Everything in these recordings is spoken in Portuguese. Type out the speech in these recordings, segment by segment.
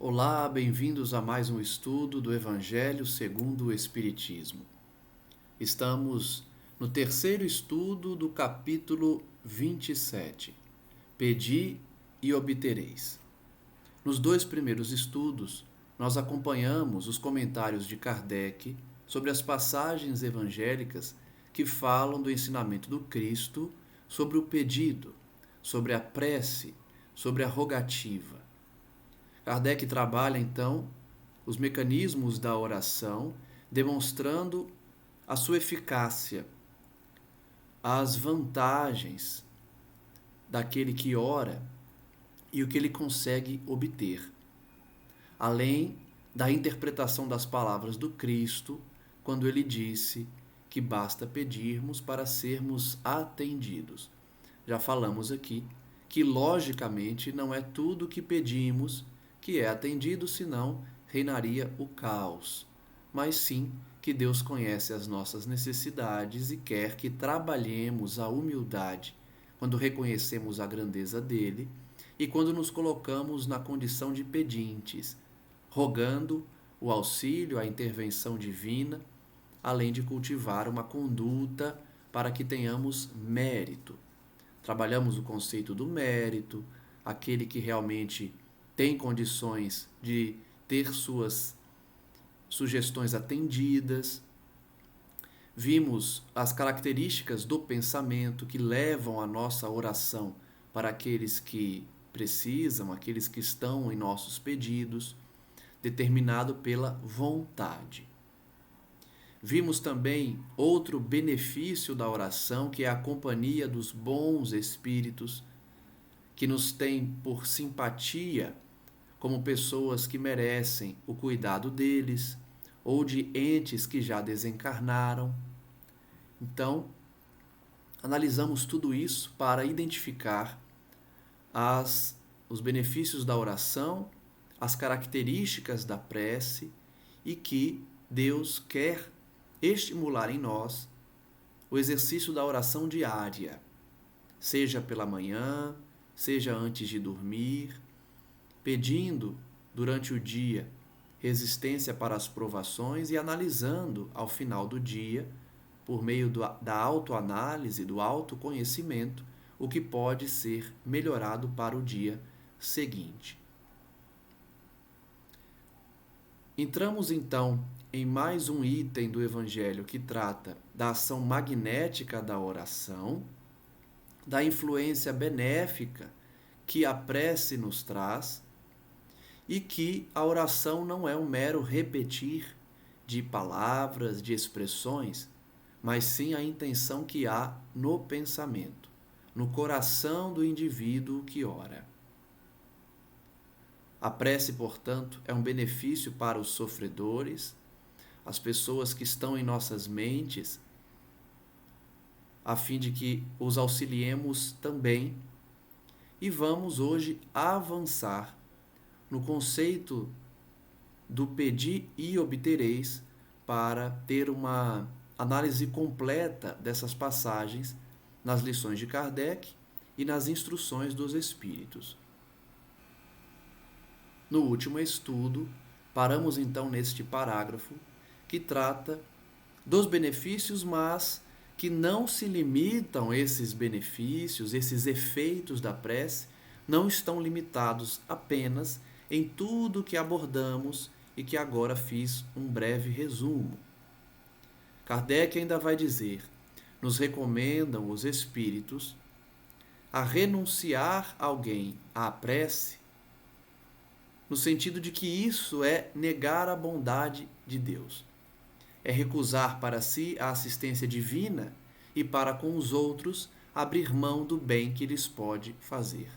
Olá, bem-vindos a mais um estudo do Evangelho segundo o Espiritismo. Estamos no terceiro estudo do capítulo 27. Pedi e obtereis. Nos dois primeiros estudos, nós acompanhamos os comentários de Kardec sobre as passagens evangélicas que falam do ensinamento do Cristo sobre o pedido, sobre a prece, sobre a rogativa. Kardec trabalha, então, os mecanismos da oração, demonstrando a sua eficácia, as vantagens daquele que ora e o que ele consegue obter, além da interpretação das palavras do Cristo, quando ele disse que basta pedirmos para sermos atendidos. Já falamos aqui que, logicamente, não é tudo o que pedimos que é atendido, senão reinaria o caos. Mas sim que Deus conhece as nossas necessidades e quer que trabalhemos a humildade quando reconhecemos a grandeza dele e quando nos colocamos na condição de pedintes, rogando o auxílio, a intervenção divina, além de cultivar uma conduta para que tenhamos mérito. Trabalhamos o conceito do mérito, aquele que realmente tem condições de ter suas sugestões atendidas. Vimos as características do pensamento que levam a nossa oração para aqueles que precisam, aqueles que estão em nossos pedidos, determinado pela vontade. Vimos também outro benefício da oração, que é a companhia dos bons espíritos, que nos têm por simpatia como pessoas que merecem o cuidado deles, ou de entes que já desencarnaram. Então, analisamos tudo isso para identificar os benefícios da oração, as características da prece e que Deus quer estimular em nós o exercício da oração diária, seja pela manhã, seja antes de dormir, pedindo durante o dia resistência para as provações e analisando ao final do dia, por meio da autoanálise, do autoconhecimento, o que pode ser melhorado para o dia seguinte. Entramos então em mais um item do Evangelho que trata da ação magnética da oração, da influência benéfica que a prece nos traz e que a oração não é um mero repetir de palavras, de expressões, mas sim a intenção que há no pensamento, no coração do indivíduo que ora. A prece, portanto, é um benefício para os sofredores, as pessoas que estão em nossas mentes, a fim de que os auxiliemos também. E vamos hoje avançar no conceito do pedir e obtereis para ter uma análise completa dessas passagens nas lições de Kardec e nas instruções dos Espíritos. No último estudo, paramos então neste parágrafo que trata dos benefícios, mas que não se limitam esses benefícios, esses efeitos da prece, não estão limitados apenas em tudo que abordamos e que agora fiz um breve resumo. Kardec ainda vai dizer: nos recomendam os espíritos a renunciar alguém à prece, no sentido de que isso é negar a bondade de Deus. É recusar para si a assistência divina e para com os outros abrir mão do bem que lhes pode fazer.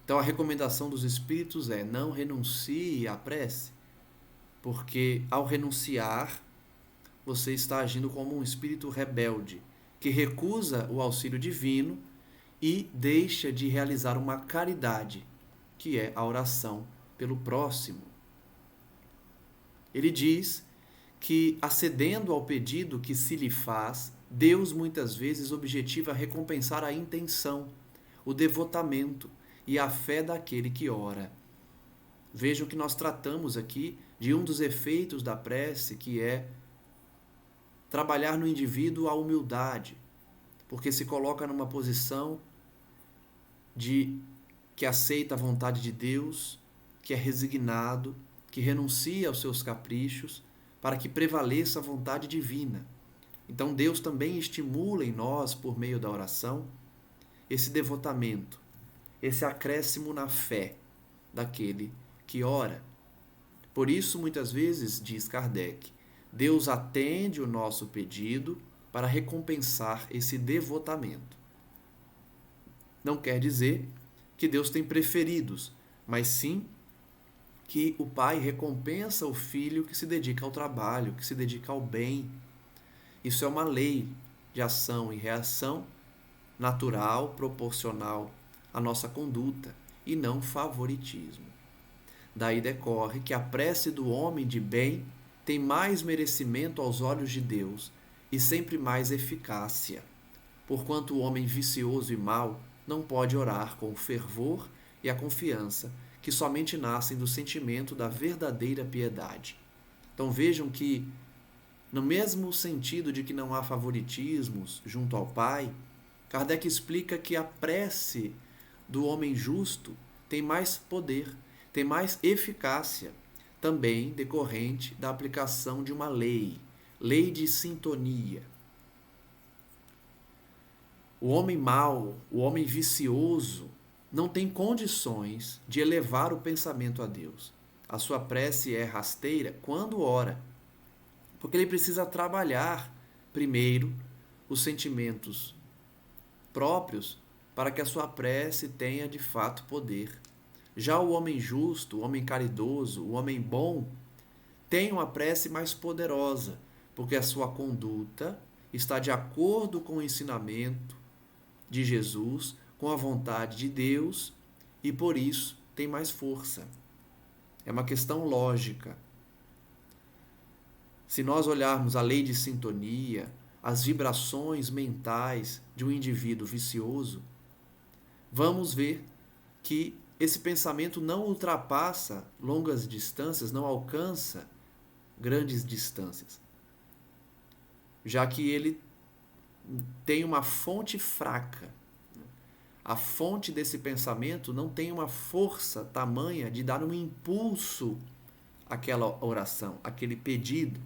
Então a recomendação dos espíritos é: não renuncie à prece, porque ao renunciar, você está agindo como um espírito rebelde, que recusa o auxílio divino e deixa de realizar uma caridade, que é a oração pelo próximo. Ele diz que, acedendo ao pedido que se lhe faz, Deus muitas vezes objetiva recompensar a intenção, o devotamento e a fé daquele que ora. Vejam que nós tratamos aqui de um dos efeitos da prece, que é trabalhar no indivíduo a humildade, porque se coloca numa posição de que aceita a vontade de Deus, que é resignado, que renuncia aos seus caprichos, para que prevaleça a vontade divina. Então Deus também estimula em nós, por meio da oração, esse devotamento, esse acréscimo na fé daquele que ora. Por isso, muitas vezes, diz Kardec, Deus atende o nosso pedido para recompensar esse devotamento. Não quer dizer que Deus tem preferidos, mas sim que o pai recompensa o filho que se dedica ao trabalho, que se dedica ao bem. Isso é uma lei de ação e reação natural, proporcional à nossa conduta, e não favoritismo. Daí decorre que a prece do homem de bem tem mais merecimento aos olhos de Deus e sempre mais eficácia, porquanto o homem vicioso e mau não pode orar com o fervor e a confiança que somente nascem do sentimento da verdadeira piedade. Então vejam que, no mesmo sentido de que não há favoritismos junto ao Pai, Kardec explica que a prece do homem justo tem mais poder, tem mais eficácia, também decorrente da aplicação de uma lei de sintonia. O homem mau, o homem vicioso, não tem condições de elevar o pensamento a Deus. A sua prece é rasteira quando ora, porque ele precisa trabalhar primeiro os sentimentos próprios para que a sua prece tenha de fato poder. Já o homem justo, o homem caridoso, o homem bom, tem uma prece mais poderosa, porque a sua conduta está de acordo com o ensinamento de Jesus, com a vontade de Deus, e por isso tem mais força. É uma questão lógica. Se nós olharmos a lei de sintonia, as vibrações mentais de um indivíduo vicioso, vamos ver que esse pensamento não ultrapassa longas distâncias, não alcança grandes distâncias, já que ele tem uma fonte fraca. A fonte desse pensamento não tem uma força tamanha de dar um impulso àquela oração, àquele pedido.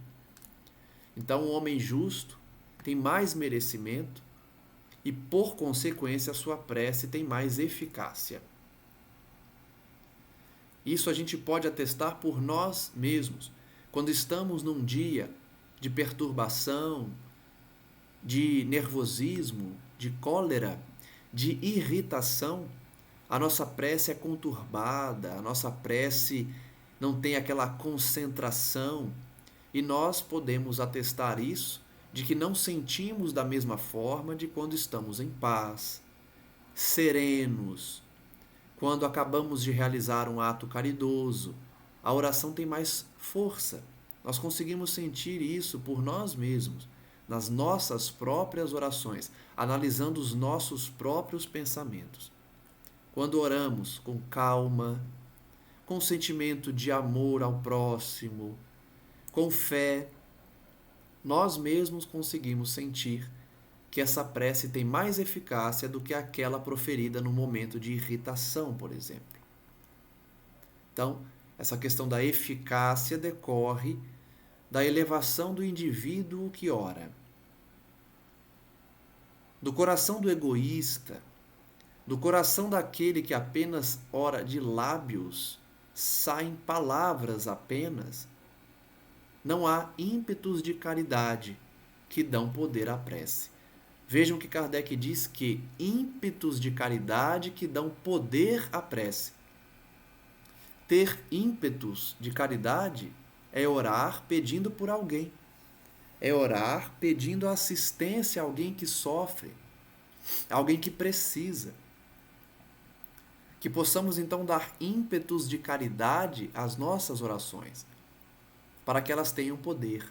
Então, o homem justo tem mais merecimento e, por consequência, a sua prece tem mais eficácia. Isso a gente pode atestar por nós mesmos. Quando estamos num dia de perturbação, de nervosismo, de cólera, de irritação, a nossa prece é conturbada, a nossa prece não tem aquela concentração, e nós podemos atestar isso, de que não sentimos da mesma forma de quando estamos em paz, serenos, quando acabamos de realizar um ato caridoso. A oração tem mais força. Nós conseguimos sentir isso por nós mesmos, nas nossas próprias orações, analisando os nossos próprios pensamentos. Quando oramos com calma, com sentimento de amor ao próximo, com fé, nós mesmos conseguimos sentir que essa prece tem mais eficácia do que aquela proferida no momento de irritação, por exemplo. Então, essa questão da eficácia decorre da elevação do indivíduo que ora. Do coração do egoísta, do coração daquele que apenas ora de lábios, saem palavras apenas. Não há ímpetos de caridade que dão poder à prece. Vejam que Kardec diz que ímpetos de caridade que dão poder à prece. Ter ímpetos de caridade é orar pedindo por alguém. É orar pedindo assistência a alguém que sofre, a alguém que precisa. Que possamos então dar ímpetos de caridade às nossas orações, para que elas tenham poder.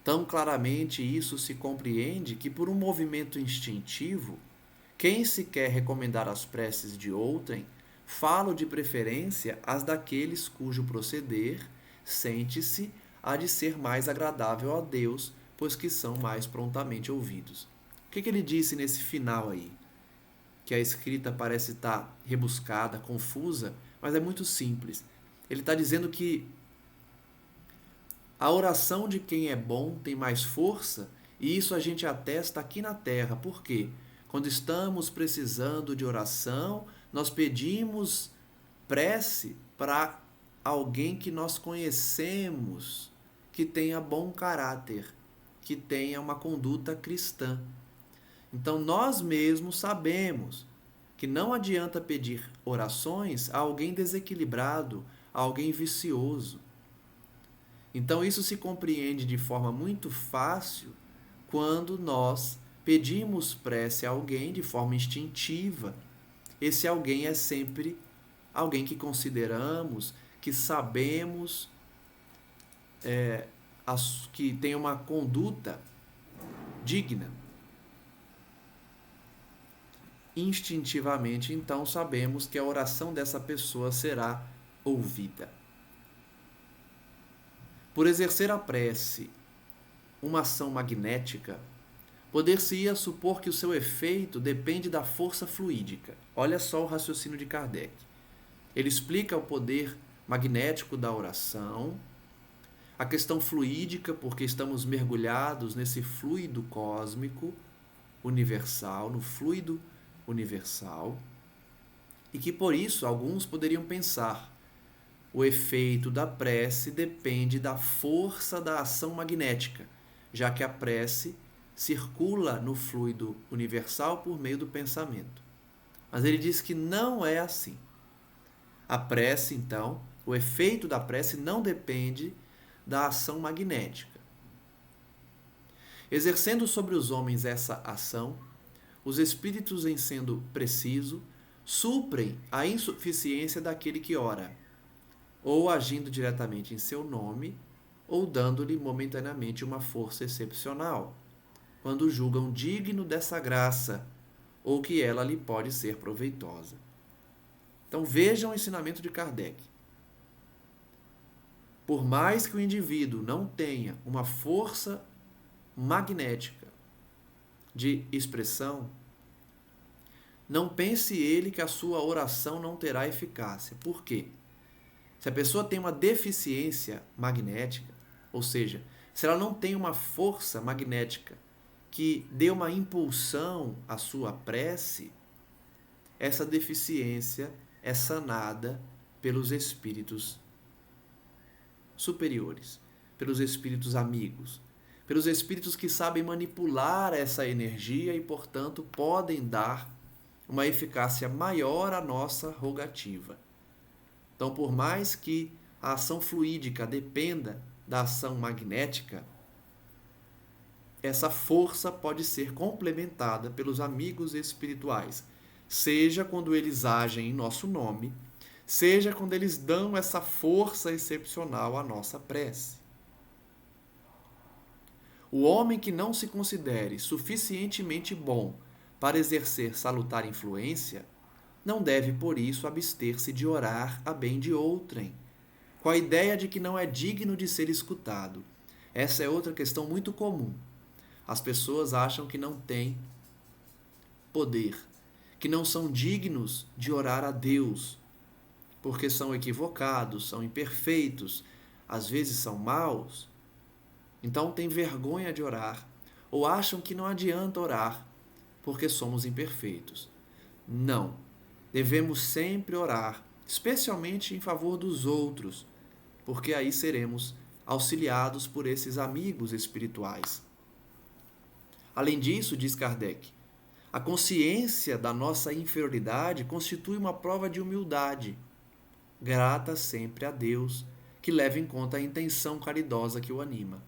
Tão claramente isso se compreende que, por um movimento instintivo, quem se quer recomendar as preces de outrem falo de preferência as daqueles cujo proceder sente-se a de ser mais agradável a Deus, pois que são mais prontamente ouvidos. O que ele disse nesse final aí? Que a escrita parece estar rebuscada, confusa, mas é muito simples. Ele está dizendo que a oração de quem é bom tem mais força, e isso a gente atesta aqui na terra. Por quê? Quando estamos precisando de oração, nós pedimos prece para alguém que nós conhecemos, que tenha bom caráter, que tenha uma conduta cristã. Então nós mesmos sabemos que não adianta pedir orações a alguém desequilibrado, a alguém vicioso. Então isso se compreende de forma muito fácil quando nós pedimos prece a alguém de forma instintiva. Esse alguém é sempre alguém que consideramos, que sabemos, que tem uma conduta digna. Instintivamente, então, sabemos que a oração dessa pessoa será ouvida. Por exercer a prece uma ação magnética, poder-se-ia supor que o seu efeito depende da força fluídica. Olha só o raciocínio de Kardec. Ele explica o poder magnético da oração, a questão fluídica, porque estamos mergulhados nesse fluido cósmico universal, no fluido universal, e que por isso alguns poderiam pensar: o efeito da prece depende da força da ação magnética, já que a prece circula no fluido universal por meio do pensamento. Mas ele diz que não é assim. A prece, então, o efeito da prece não depende da ação magnética. Exercendo sobre os homens essa ação, os espíritos, em sendo preciso, suprem a insuficiência daquele que ora, ou agindo diretamente em seu nome, ou dando-lhe momentaneamente uma força excepcional, quando julgam digno dessa graça, ou que ela lhe pode ser proveitosa. Então vejam o ensinamento de Kardec. Por mais que o indivíduo não tenha uma força magnética de expressão, não pense ele que a sua oração não terá eficácia. Por quê? Se a pessoa tem uma deficiência magnética, ou seja, se ela não tem uma força magnética que dê uma impulsão à sua prece, essa deficiência é sanada pelos espíritos superiores, pelos espíritos amigos, pelos espíritos que sabem manipular essa energia e, portanto, podem dar uma eficácia maior à nossa rogativa. Então, por mais que a ação fluídica dependa da ação magnética, essa força pode ser complementada pelos amigos espirituais, seja quando eles agem em nosso nome, seja quando eles dão essa força excepcional à nossa prece. O homem que não se considere suficientemente bom para exercer salutar influência, não deve por isso abster-se de orar a bem de outrem, com a ideia de que não é digno de ser escutado. Essa é outra questão muito comum. As pessoas acham que não têm poder, que não são dignos de orar a Deus, porque são equivocados, são imperfeitos, às vezes são maus. Então têm vergonha de orar, ou acham que não adianta orar, porque somos imperfeitos. Não. Devemos sempre orar, especialmente em favor dos outros, porque aí seremos auxiliados por esses amigos espirituais. Além disso, diz Kardec, a consciência da nossa inferioridade constitui uma prova de humildade, grata sempre a Deus, que leva em conta a intenção caridosa que o anima.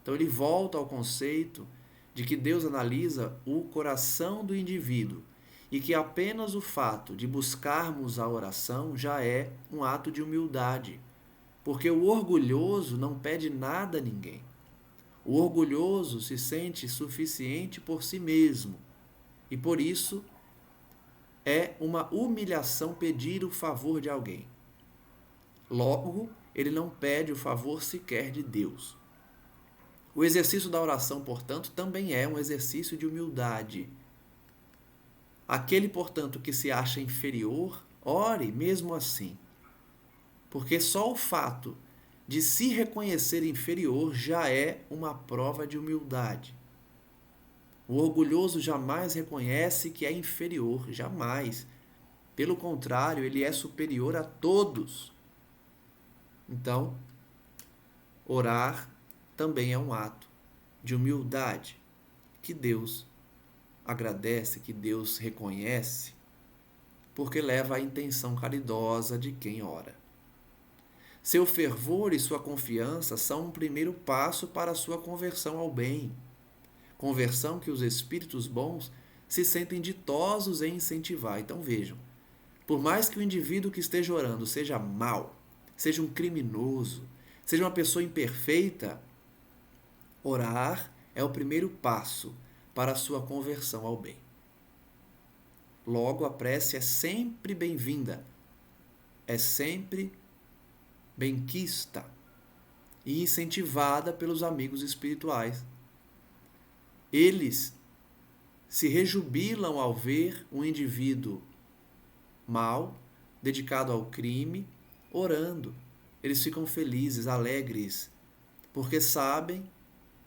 Então ele volta ao conceito de que Deus analisa o coração do indivíduo e que apenas o fato de buscarmos a oração já é um ato de humildade, porque o orgulhoso não pede nada a ninguém. O orgulhoso se sente suficiente por si mesmo e, por isso, é uma humilhação pedir o favor de alguém. Logo, ele não pede o favor sequer de Deus. O exercício da oração, portanto, também é um exercício de humildade. Aquele, portanto, que se acha inferior, ore mesmo assim. Porque só o fato de se reconhecer inferior já é uma prova de humildade. O orgulhoso jamais reconhece que é inferior, jamais. Pelo contrário, ele é superior a todos. Então, orar também é um ato de humildade que Deus agradece, que Deus reconhece, porque leva à intenção caridosa de quem ora. Seu fervor e sua confiança são um primeiro passo para a sua conversão ao bem. Conversão que os espíritos bons se sentem ditosos em incentivar. Então vejam, por mais que o indivíduo que esteja orando seja mau, seja um criminoso, seja uma pessoa imperfeita, orar é o primeiro passo para a sua conversão ao bem. Logo, a prece é sempre bem-vinda, é sempre benquista e incentivada pelos amigos espirituais. Eles se rejubilam ao ver um indivíduo mau, dedicado ao crime, orando. Eles ficam felizes, alegres, porque sabem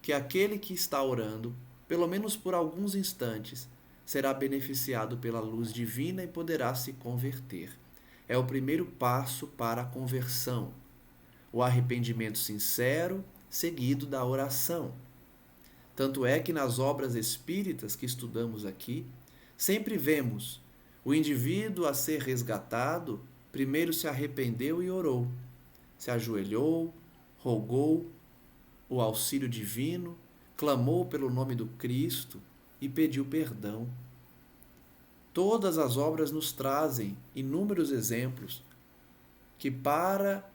que aquele que está orando, pelo menos por alguns instantes, será beneficiado pela luz divina e poderá se converter. É o primeiro passo para a conversão, o arrependimento sincero, seguido da oração. Tanto é que nas obras espíritas que estudamos aqui, sempre vemos o indivíduo a ser resgatado, primeiro se arrependeu e orou, se ajoelhou, rogou o auxílio divino, clamou pelo nome do Cristo e pediu perdão. Todas as obras nos trazem inúmeros exemplos que para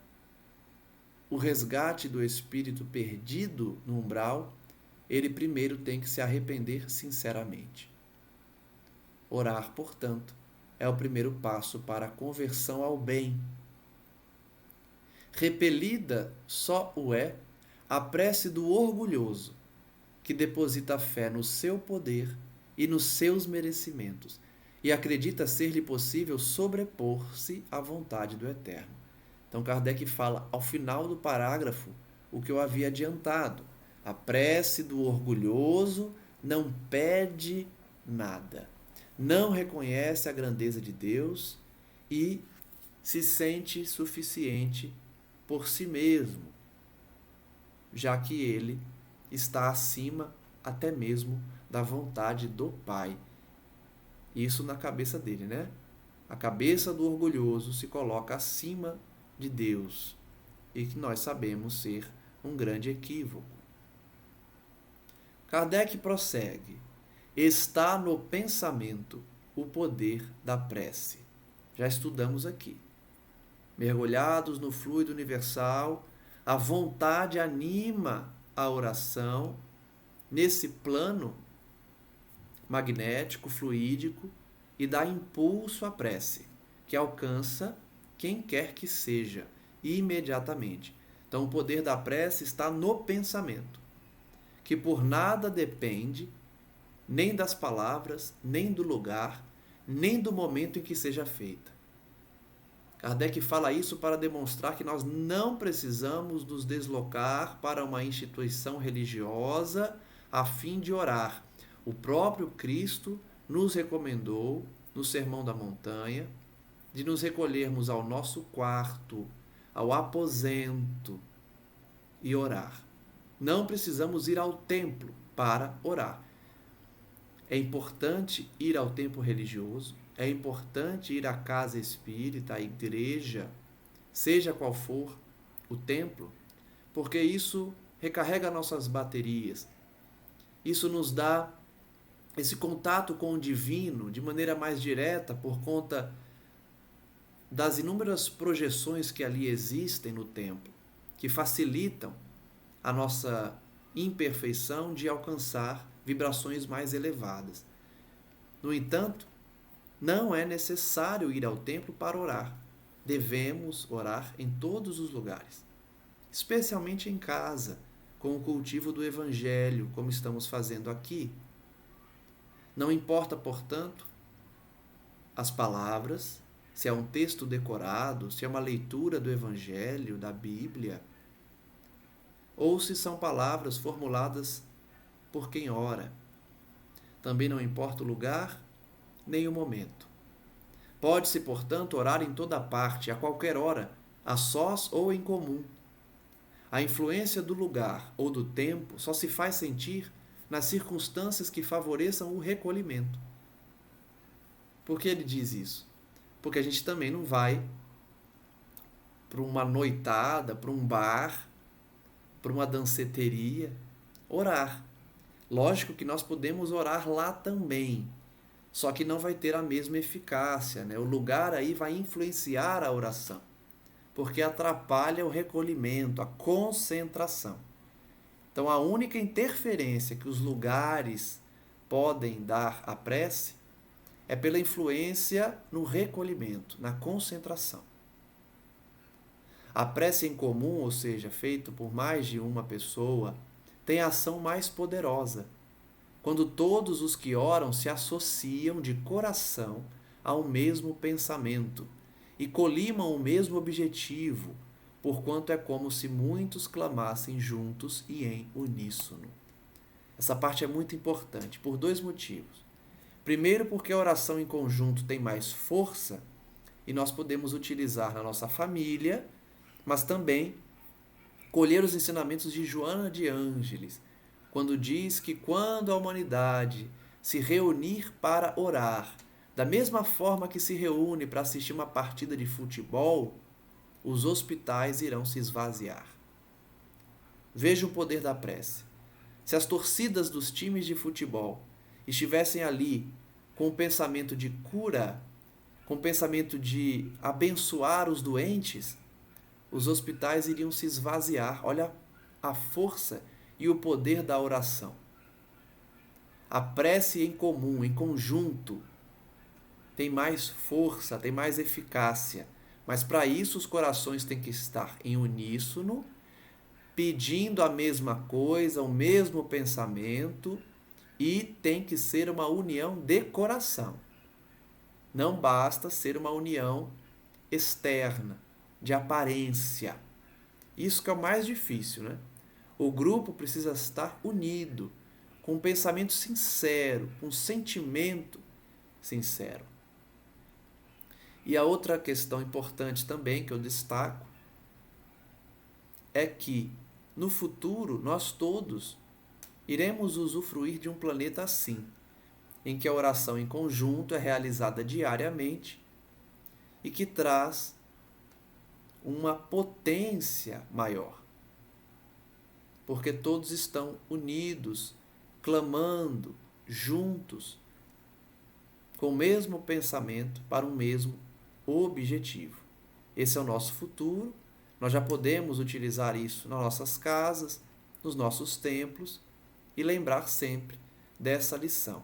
o resgate do espírito perdido no umbral, ele primeiro tem que se arrepender sinceramente. Orar, portanto, é o primeiro passo para a conversão ao bem. Repelida só o é a prece do orgulhoso, que deposita fé no seu poder e nos seus merecimentos, e acredita ser-lhe possível sobrepor-se à vontade do Eterno. Então Kardec fala ao final do parágrafo o que eu havia adiantado. A prece do orgulhoso não pede nada, não reconhece a grandeza de Deus e se sente suficiente por si mesmo, já que ele está acima até mesmo da vontade do Pai. Isso na cabeça dele, né? A cabeça do orgulhoso se coloca acima de Deus, e que nós sabemos ser um grande equívoco. Kardec prossegue: está no pensamento o poder da prece. Já estudamos aqui. Mergulhados no fluido universal, a vontade anima a oração nesse plano magnético, fluídico, e dá impulso à prece, que alcança quem quer que seja, imediatamente. Então, o poder da prece está no pensamento, que por nada depende, nem das palavras, nem do lugar, nem do momento em que seja feita. Kardec fala isso para demonstrar que nós não precisamos nos deslocar para uma instituição religiosa a fim de orar. O próprio Cristo nos recomendou, no Sermão da Montanha, de nos recolhermos ao nosso quarto, ao aposento e orar. Não precisamos ir ao templo para orar. É importante ir ao templo religioso, é importante ir à casa espírita, à igreja, seja qual for o templo, porque isso recarrega nossas baterias. Isso nos dá esse contato com o divino de maneira mais direta por conta das inúmeras projeções que ali existem no templo, que facilitam a nossa imperfeição de alcançar vibrações mais elevadas. No entanto, Não é necessário ir ao templo para orar. Devemos orar em todos os lugares, especialmente em casa, com o cultivo do Evangelho, como estamos fazendo aqui. Não importa, portanto, as palavras, se é um texto decorado, se é uma leitura do Evangelho, da Bíblia, ou se são palavras formuladas por quem ora. Também não importa o lugar nem o momento. Pode-se, portanto, orar em toda parte, a qualquer hora, a sós ou em comum. A influência do lugar ou do tempo só se faz sentir nas circunstâncias que favoreçam o recolhimento. Por que ele diz isso? Porque a gente também não vai para uma noitada, para um bar, para uma danceteria, orar. Lógico que nós podemos orar lá também, só que não vai ter a mesma eficácia, né? O lugar aí vai influenciar a oração, porque atrapalha o recolhimento, a concentração. Então, a única interferência que os lugares podem dar à prece é pela influência no recolhimento, na concentração. A prece em comum, ou seja, feita por mais de uma pessoa, tem ação mais poderosa, quando todos os que oram se associam de coração ao mesmo pensamento e colimam o mesmo objetivo, porquanto é como se muitos clamassem juntos e em uníssono. Essa parte é muito importante, por dois motivos. Primeiro, porque a oração em conjunto tem mais força e nós podemos utilizar na nossa família, mas também colher os ensinamentos de Joana de Ângeles, quando diz que quando a humanidade se reunir para orar, da mesma forma que se reúne para assistir uma partida de futebol, os hospitais irão se esvaziar. Veja o poder da prece. Se as torcidas dos times de futebol estivessem ali com o pensamento de cura, com o pensamento de abençoar os doentes, os hospitais iriam se esvaziar. Olha a força e o poder da oração. A prece em comum, em conjunto, tem mais força, tem mais eficácia. Mas para isso os corações têm que estar em uníssono, pedindo a mesma coisa, o mesmo pensamento, e tem que ser uma união de coração. Não basta ser uma união externa, de aparência. Isso que é o mais difícil, né? O grupo precisa estar unido, com um pensamento sincero, com um sentimento sincero. E a outra questão importante também que eu destaco é que no futuro nós todos iremos usufruir de um planeta assim, em que a oração em conjunto é realizada diariamente e que traz uma potência maior, porque todos estão unidos, clamando, juntos, com o mesmo pensamento para um mesmo objetivo. Esse é o nosso futuro. Nós já podemos utilizar isso nas nossas casas, nos nossos templos e lembrar sempre dessa lição,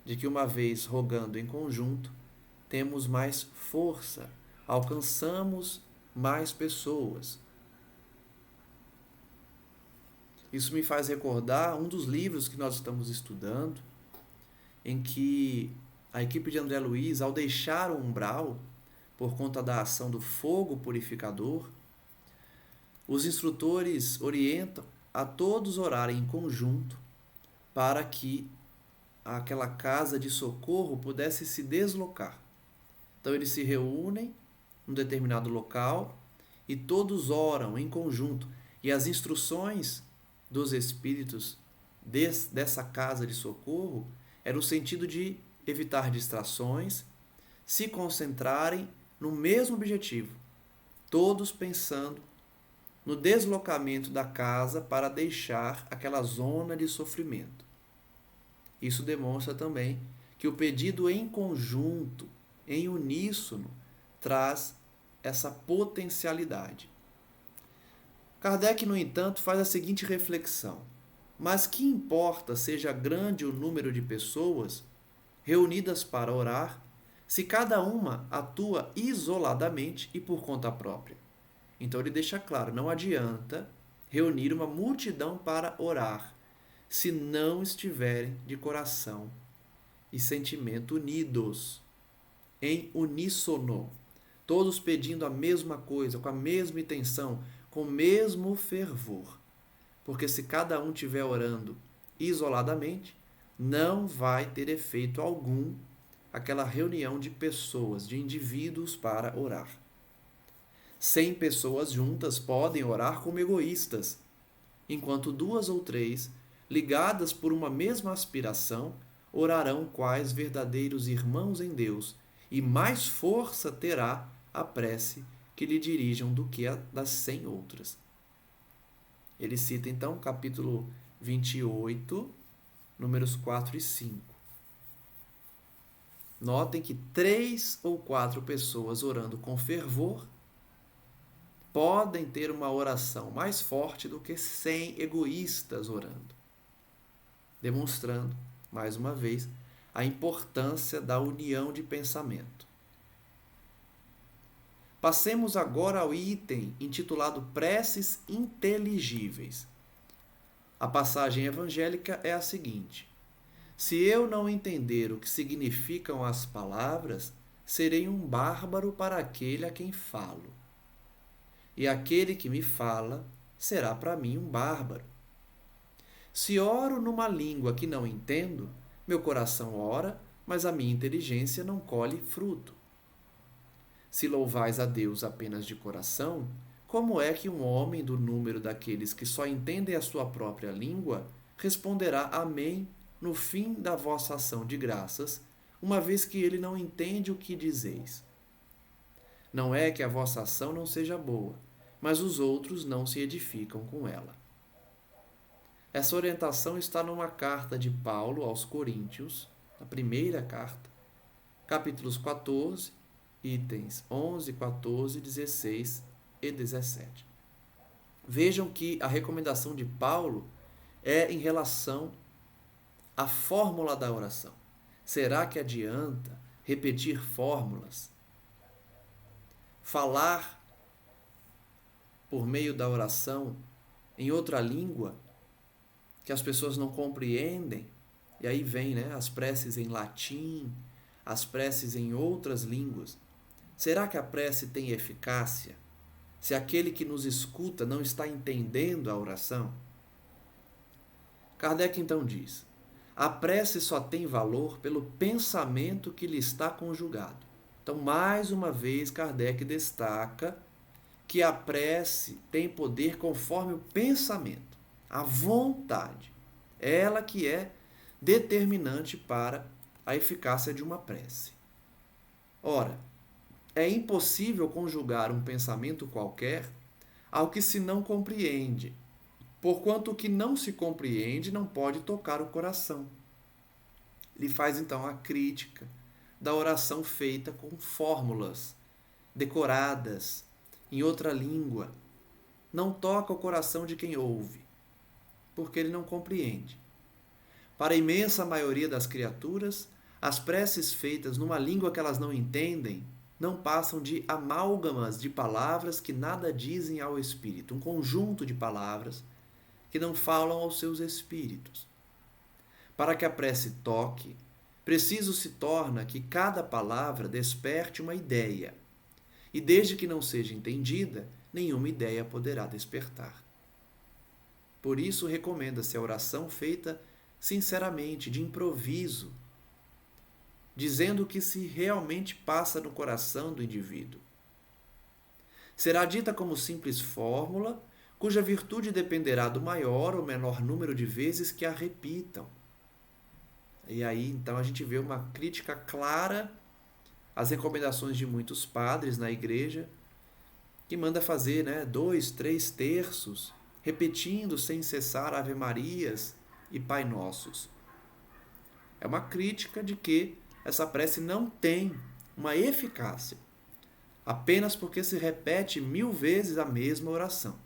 de que uma vez rogando em conjunto, temos mais força, alcançamos mais pessoas. Isso me faz recordar um dos livros que nós estamos estudando, em que a equipe de André Luiz, ao deixar o umbral, por conta da ação do fogo purificador, os instrutores orientam a todos orarem em conjunto para que aquela casa de socorro pudesse se deslocar. Então eles se reúnem num determinado local e todos oram em conjunto. E as instruções dos espíritos dessa casa de socorro eram no sentido de evitar distrações, se concentrarem no mesmo objetivo, todos pensando no deslocamento da casa para deixar aquela zona de sofrimento. Isso demonstra também que o pedido em conjunto, em uníssono, traz essa potencialidade. Kardec, no entanto, faz a seguinte reflexão: mas que importa seja grande o número de pessoas reunidas para orar, se cada uma atua isoladamente e por conta própria. Então ele deixa claro, não adianta reunir uma multidão para orar, se não estiverem de coração e sentimento unidos, em uníssono, todos pedindo a mesma coisa, com a mesma intenção, com o mesmo fervor. Porque se cada um estiver orando isoladamente, não vai ter efeito algum aquela reunião de pessoas, de indivíduos para orar. 100 pessoas juntas podem orar como egoístas, enquanto 2 ou 3, ligadas por uma mesma aspiração, orarão quais verdadeiros irmãos em Deus, e mais força terá a prece que lhe dirijam do que a das 100 outras. Ele cita então capítulo 28, números 4 e 5. Notem que 3 ou 4 pessoas orando com fervor podem ter uma oração mais forte do que 100 egoístas orando, demonstrando, mais uma vez, a importância da união de pensamento. Passemos agora ao item intitulado Preces Inteligíveis. A passagem evangélica é a seguinte: se eu não entender o que significam as palavras, serei um bárbaro para aquele a quem falo. E aquele que me fala será para mim um bárbaro. Se oro numa língua que não entendo, meu coração ora, mas a minha inteligência não colhe fruto. Se louvais a Deus apenas de coração, como é que um homem do número daqueles que só entendem a sua própria língua responderá amém no fim da vossa ação de graças, uma vez que ele não entende o que dizeis? Não é que a vossa ação não seja boa, mas os outros não se edificam com ela. Essa orientação está numa carta de Paulo aos Coríntios, na primeira carta, capítulos 14, itens 11, 14, 16 e 17. Vejam que a recomendação de Paulo é em relação à fórmula da oração. Será que adianta repetir fórmulas? Falar por meio da oração em outra língua que as pessoas não compreendem? E aí vem, as preces em latim, as preces em outras línguas. Será que a prece tem eficácia se aquele que nos escuta não está entendendo a oração? Kardec então diz: a prece só tem valor pelo pensamento que lhe está conjugado. Então, mais uma vez, Kardec destaca que a prece tem poder conforme o pensamento, a vontade. Ela que é determinante para a eficácia de uma prece. Ora, é impossível conjugar um pensamento qualquer ao que se não compreende, porquanto o que não se compreende não pode tocar o coração. Ele faz então a crítica da oração feita com fórmulas decoradas em outra língua. Não toca o coração de quem ouve, porque ele não compreende. Para a imensa maioria das criaturas, as preces feitas numa língua que elas não entendem não passam de amálgamas de palavras que nada dizem ao espírito, um conjunto de palavras que não falam aos seus espíritos. Para que a prece toque, preciso se torna que cada palavra desperte uma ideia, e desde que não seja entendida, nenhuma ideia poderá despertar. Por isso recomenda-se a oração feita sinceramente, de improviso, dizendo o que se realmente passa no coração do indivíduo. Será dita como simples fórmula, cuja virtude dependerá do maior ou menor número de vezes que a repitam. E aí, então, a gente vê uma crítica clara às recomendações de muitos padres na igreja, que manda fazer 2, 3 terços, repetindo sem cessar Ave Marias e Pai Nossos. É uma crítica de que essa prece não tem uma eficácia, apenas porque se repete 1000 vezes a mesma oração.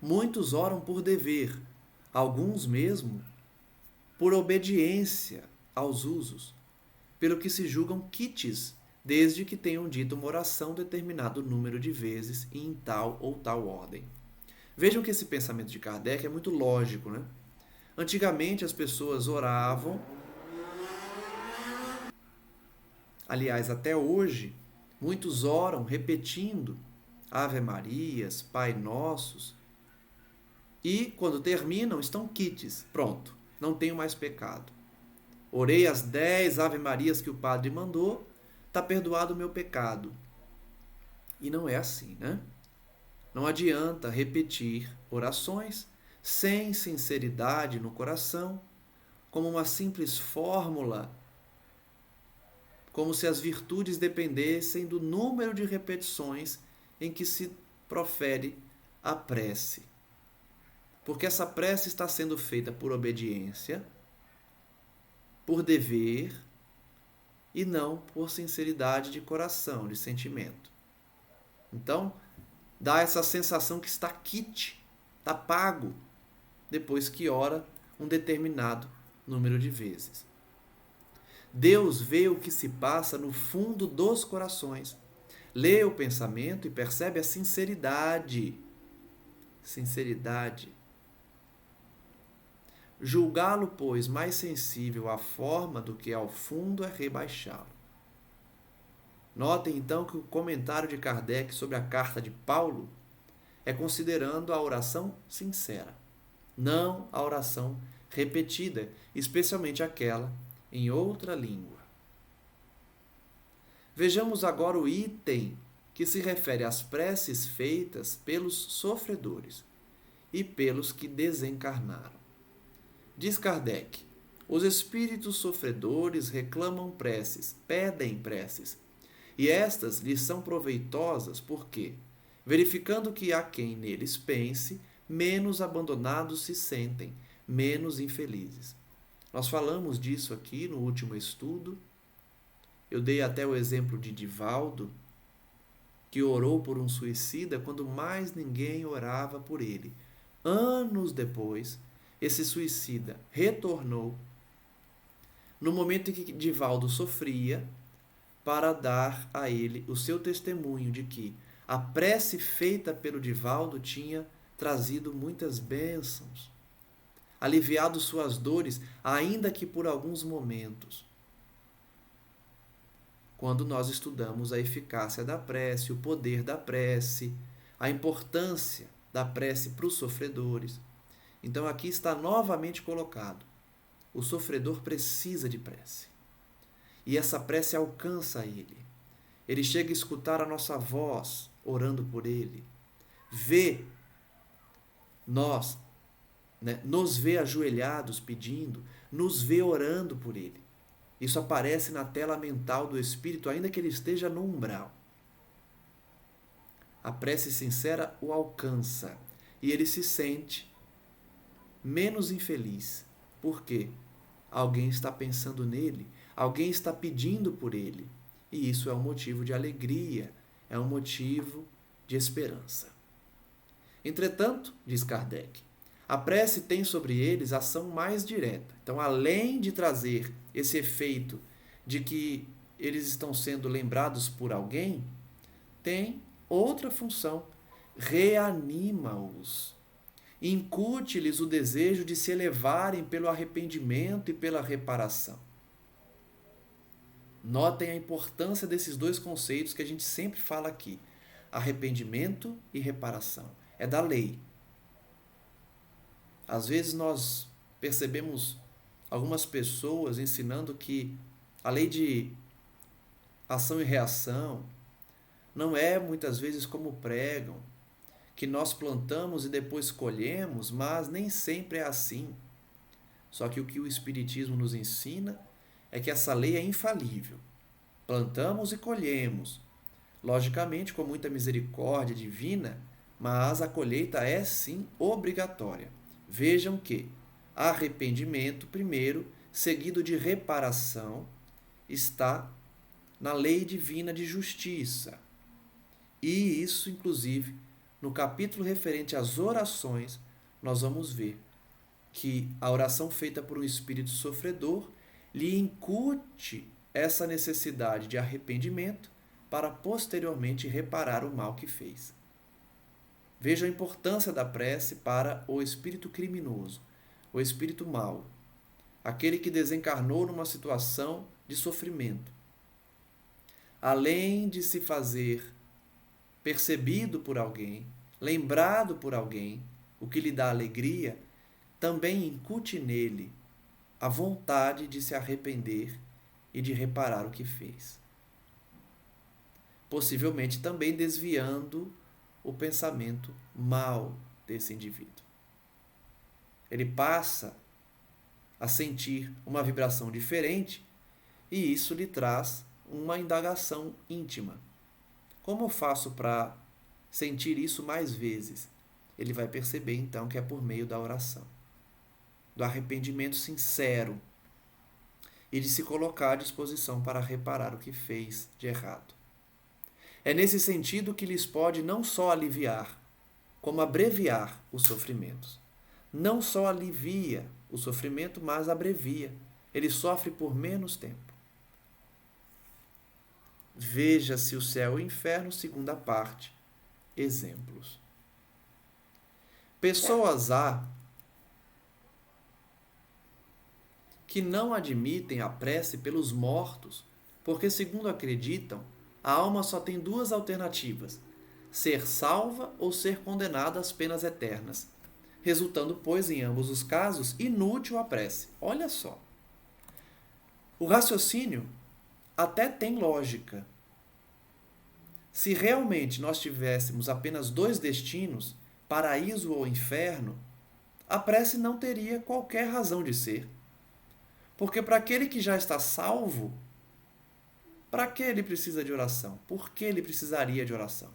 Muitos oram por dever, alguns mesmo por obediência aos usos. pelo que se julgam quites, desde que tenham dito uma oração determinado número de vezes e em tal ou tal ordem. Vejam que esse pensamento de Kardec é muito lógico, né? Antigamente as pessoas oravam, aliás, até hoje, muitos oram repetindo Ave Marias, Pai Nossos, e quando terminam estão quites, pronto, não tenho mais pecado. Orei as 10 Ave Marias que o padre mandou, está perdoado o meu pecado. E não é assim, né? Não adianta repetir orações sem sinceridade no coração, como uma simples fórmula, como se as virtudes dependessem do número de repetições em que se profere a prece. Porque essa prece está sendo feita por obediência, por dever e não por sinceridade de coração, de sentimento. Então, dá essa sensação que está quite, está pago, depois que ora um determinado número de vezes. Deus vê o que se passa no fundo dos corações, lê o pensamento e percebe a sinceridade. Sinceridade. Julgá-lo, pois, mais sensível à forma do que ao fundo é rebaixá-lo. Notem, então, que o comentário de Kardec sobre a carta de Paulo é considerando a oração sincera, não a oração repetida, especialmente aquela em outra língua. Vejamos agora o item que se refere às preces feitas pelos sofredores e pelos que desencarnaram. Diz Kardec: os espíritos sofredores reclamam preces, pedem preces, e estas lhes são proveitosas porque, verificando que há quem neles pense, menos abandonados se sentem, menos infelizes. Nós falamos disso aqui no último estudo. Eu dei até o exemplo de Divaldo, que orou por um suicida quando mais ninguém orava por ele. Anos depois, esse suicida retornou no momento em que Divaldo sofria, para dar a ele o seu testemunho de que a prece feita pelo Divaldo tinha trazido muitas bênçãos, aliviado suas dores, ainda que por alguns momentos. Quando nós estudamos a eficácia da prece, o poder da prece, a importância da prece para os sofredores. Então aqui está novamente colocado: o sofredor precisa de prece. E essa prece alcança ele. Ele chega a escutar a nossa voz orando por ele. Vê nós, nos vê ajoelhados pedindo, nos vê orando por ele. Isso aparece na tela mental do espírito, ainda que ele esteja no umbral. A prece sincera o alcança e ele se sente menos infeliz. Por quê? Alguém está pensando nele, alguém está pedindo por ele. E isso é um motivo de alegria, é um motivo de esperança. Entretanto, diz Kardec, a prece tem sobre eles ação mais direta. Então, além de trazer esse efeito de que eles estão sendo lembrados por alguém, tem outra função: reanima-os. Incute-lhes o desejo de se elevarem pelo arrependimento e pela reparação. Notem a importância desses dois conceitos que a gente sempre fala aqui: arrependimento e reparação. É da lei. Às vezes nós percebemos algumas pessoas ensinando que a lei de ação e reação não é muitas vezes como pregam, que nós plantamos e depois colhemos, mas nem sempre é assim. Só que o que o Espiritismo nos ensina é que essa lei é infalível. Plantamos e colhemos, logicamente com muita misericórdia divina, mas a colheita é sim obrigatória. Vejam que arrependimento primeiro, seguido de reparação, está na lei divina de justiça. E isso, inclusive, no capítulo referente às orações, nós vamos ver que a oração feita por um espírito sofredor lhe incute essa necessidade de arrependimento para posteriormente reparar o mal que fez. Veja a importância da prece para o espírito criminoso, o espírito mau, aquele que desencarnou numa situação de sofrimento. Além de se fazer percebido por alguém, lembrado por alguém, o que lhe dá alegria, também incute nele a vontade de se arrepender e de reparar o que fez. Possivelmente também desviando o pensamento mau desse indivíduo. Ele passa a sentir uma vibração diferente e isso lhe traz uma indagação íntima. Como eu faço para sentir isso mais vezes? Ele vai perceber então que é por meio da oração, do arrependimento sincero e de se colocar à disposição para reparar o que fez de errado. É nesse sentido que lhes pode não só aliviar, como abreviar os sofrimentos. Não só alivia o sofrimento, mas abrevia. Ele sofre por menos tempo. Veja-se o céu e o inferno, segunda parte. Exemplos. Pessoas há que não admitem a prece pelos mortos, porque, segundo acreditam, a alma só tem duas alternativas: ser salva ou ser condenada às penas eternas, resultando, pois, em ambos os casos, inútil a prece. Olha só. O raciocínio até tem lógica. Se realmente nós tivéssemos apenas dois destinos, paraíso ou inferno, a prece não teria qualquer razão de ser. Porque para aquele que já está salvo, para que ele precisa de oração? Por que ele precisaria de oração?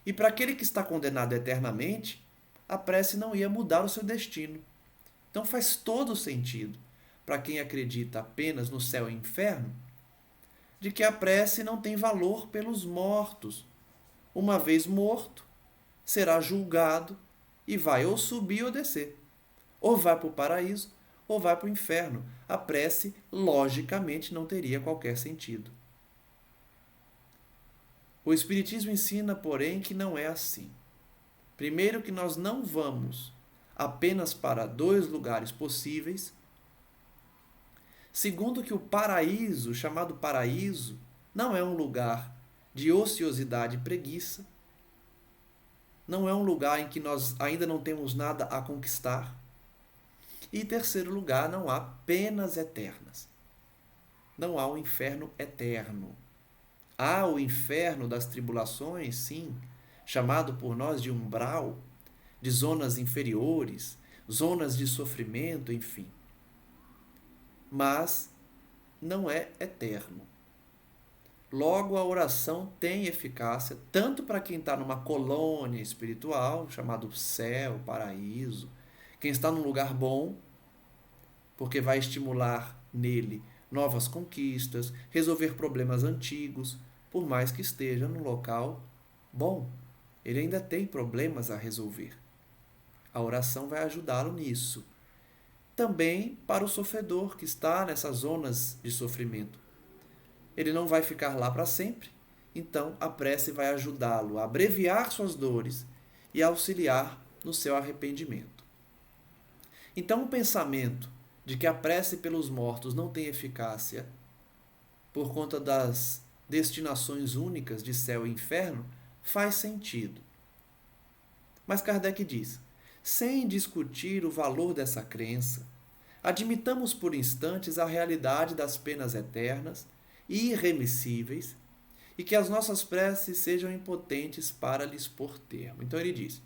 E para aquele que está condenado eternamente, a prece não ia mudar o seu destino. Então faz todo sentido, para quem acredita apenas no céu e inferno, de que a prece não tem valor pelos mortos. Uma vez morto, será julgado e vai ou subir ou descer. Ou vai para o paraíso ou vai para o inferno. A prece, logicamente, não teria qualquer sentido. O Espiritismo ensina, porém, que não é assim. Primeiro, que nós não vamos apenas para dois lugares possíveis. Segundo, que o paraíso, chamado paraíso, não é um lugar de ociosidade e preguiça. Não é um lugar em que nós ainda não temos nada a conquistar. E, em terceiro lugar, não há penas eternas. Não há um inferno eterno. Há o inferno das tribulações, sim, chamado por nós de umbral, de zonas inferiores, zonas de sofrimento, enfim. Mas não é eterno. Logo, a oração tem eficácia tanto para quem está numa colônia espiritual, chamado céu, paraíso, quem está num lugar bom, porque vai estimular nele novas conquistas, resolver problemas antigos, por mais que esteja num local bom. Ele ainda tem problemas a resolver. A oração vai ajudá-lo nisso. Também para o sofredor que está nessas zonas de sofrimento. Ele não vai ficar lá para sempre, então a prece vai ajudá-lo a abreviar suas dores e a auxiliar no seu arrependimento. Então o pensamento de que a prece pelos mortos não tem eficácia por conta das destinações únicas de céu e inferno faz sentido. Mas Kardec diz: sem discutir o valor dessa crença, admitamos por instantes a realidade das penas eternas e irremissíveis e que as nossas preces sejam impotentes para lhes pôr termo. Então ele diz: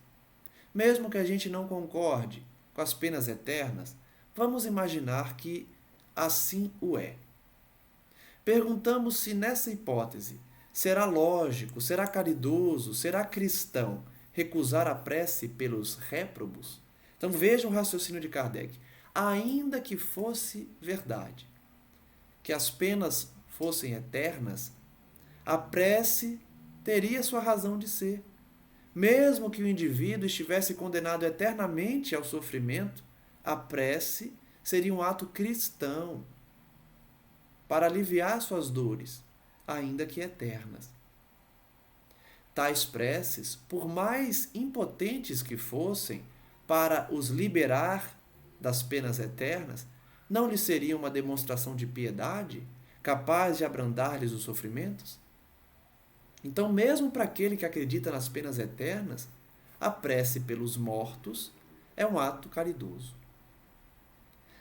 mesmo que a gente não concorde com as penas eternas, vamos imaginar que assim o é. Perguntamos se nessa hipótese será lógico, será caridoso, será cristão recusar a prece pelos réprobos? Então vejam o raciocínio de Kardec. Ainda que fosse verdade, que as penas fossem eternas, a prece teria sua razão de ser. Mesmo que o indivíduo estivesse condenado eternamente ao sofrimento, a prece seria um ato cristão para aliviar suas dores, ainda que eternas. Tais preces, por mais impotentes que fossem para os liberar das penas eternas, não lhes seria uma demonstração de piedade, capaz de abrandar-lhes os sofrimentos? Então, mesmo para aquele que acredita nas penas eternas, a prece pelos mortos é um ato caridoso.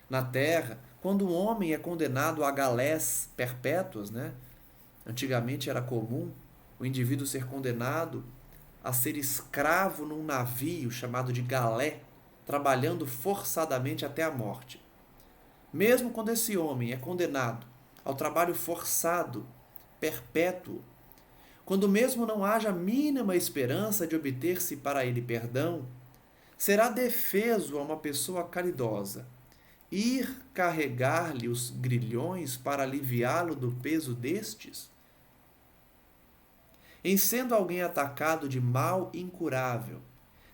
Na Terra, quando um homem é condenado a galés perpétuas, antigamente era comum o indivíduo ser condenado a ser escravo num navio chamado de galé, trabalhando forçadamente até a morte. Mesmo quando esse homem é condenado ao trabalho forçado, perpétuo, quando mesmo não haja mínima esperança de obter-se para ele perdão, será defeso a uma pessoa caridosa ir carregar-lhe os grilhões para aliviá-lo do peso destes? Em sendo alguém atacado de mal incurável,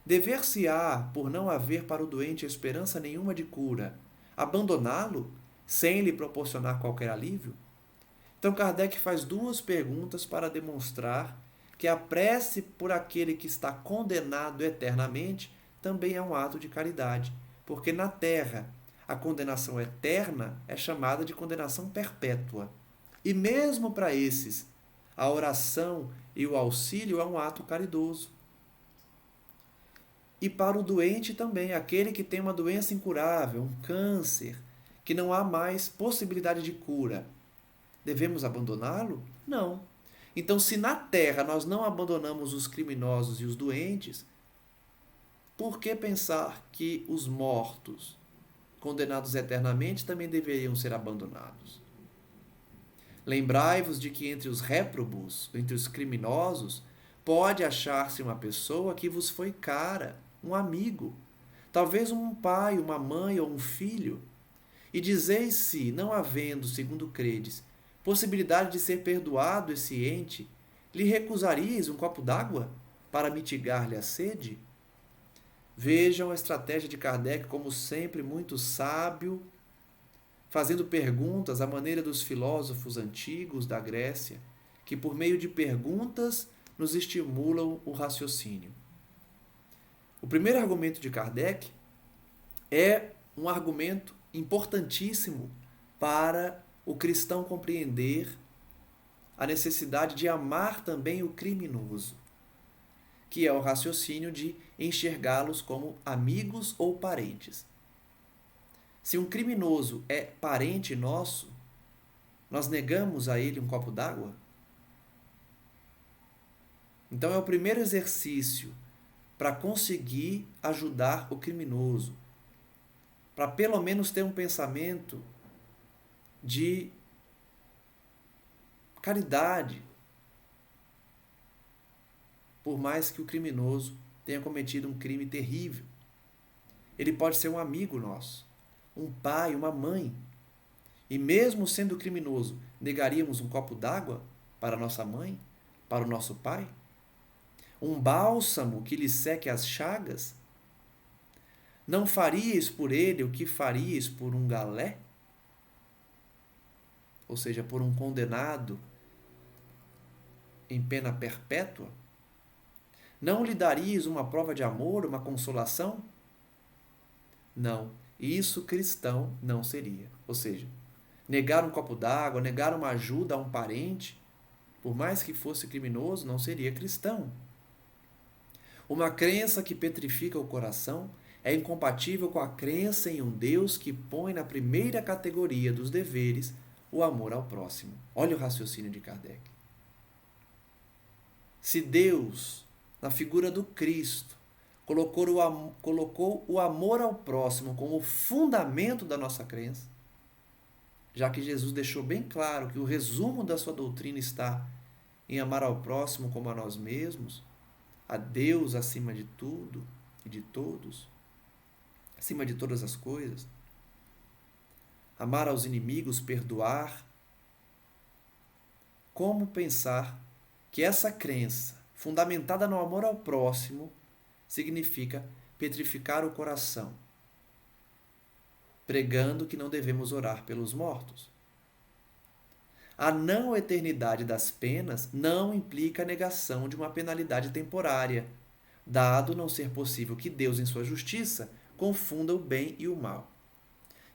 dever-se-á, por não haver para o doente esperança nenhuma de cura, abandoná-lo sem lhe proporcionar qualquer alívio? Então Kardec faz duas perguntas para demonstrar que a prece por aquele que está condenado eternamente também é um ato de caridade, porque na Terra a condenação eterna é chamada de condenação perpétua. E mesmo para esses, a oração e o auxílio é um ato caridoso. E para o doente também, aquele que tem uma doença incurável, um câncer, que não há mais possibilidade de cura, devemos abandoná-lo? Não. Então, se na Terra nós não abandonamos os criminosos e os doentes, por que pensar que os mortos, condenados eternamente, também deveriam ser abandonados? Lembrai-vos de que entre os réprobos, entre os criminosos, pode achar-se uma pessoa que vos foi cara, um amigo, talvez um pai, uma mãe ou um filho. E dizeis se, não havendo, segundo credes, possibilidade de ser perdoado esse ente, lhe recusaríeis um copo d'água para mitigar-lhe a sede? Vejam a estratégia de Kardec, como sempre, muito sábio, fazendo perguntas à maneira dos filósofos antigos da Grécia, que por meio de perguntas nos estimulam o raciocínio. O primeiro argumento de Kardec é um argumento importantíssimo para o cristão compreender a necessidade de amar também o criminoso, que é o raciocínio de enxergá-los como amigos ou parentes. Se um criminoso é parente nosso, nós negamos a ele um copo d'água? Então é o primeiro exercício para conseguir ajudar o criminoso, para pelo menos ter um pensamento de caridade, por mais que o criminoso tenha cometido um crime terrível. Ele pode ser um amigo nosso, um pai, uma mãe. E mesmo sendo criminoso, negaríamos um copo d'água para nossa mãe, para o nosso pai? Um bálsamo que lhe seque as chagas? Não faríeis por ele o que faríeis por um galé? Ou seja, por um condenado em pena perpétua? Não lhe daríeis uma prova de amor, uma consolação? Não, isso cristão não seria. Ou seja, negar um copo d'água, negar uma ajuda a um parente, por mais que fosse criminoso, não seria cristão. Uma crença que petrifica o coração é incompatível com a crença em um Deus que põe na primeira categoria dos deveres o amor ao próximo. Olha o raciocínio de Kardec. Se Deus, na figura do Cristo, colocou o amor ao próximo como fundamento da nossa crença, já que Jesus deixou bem claro que o resumo da sua doutrina está em amar ao próximo como a nós mesmos, a Deus acima de tudo e de todos, acima de todas as coisas, amar aos inimigos, perdoar. Como pensar que essa crença, fundamentada no amor ao próximo, significa petrificar o coração, pregando que não devemos orar pelos mortos? A não eternidade das penas não implica a negação de uma penalidade temporária, dado não ser possível que Deus, em sua justiça, confunda o bem e o mal.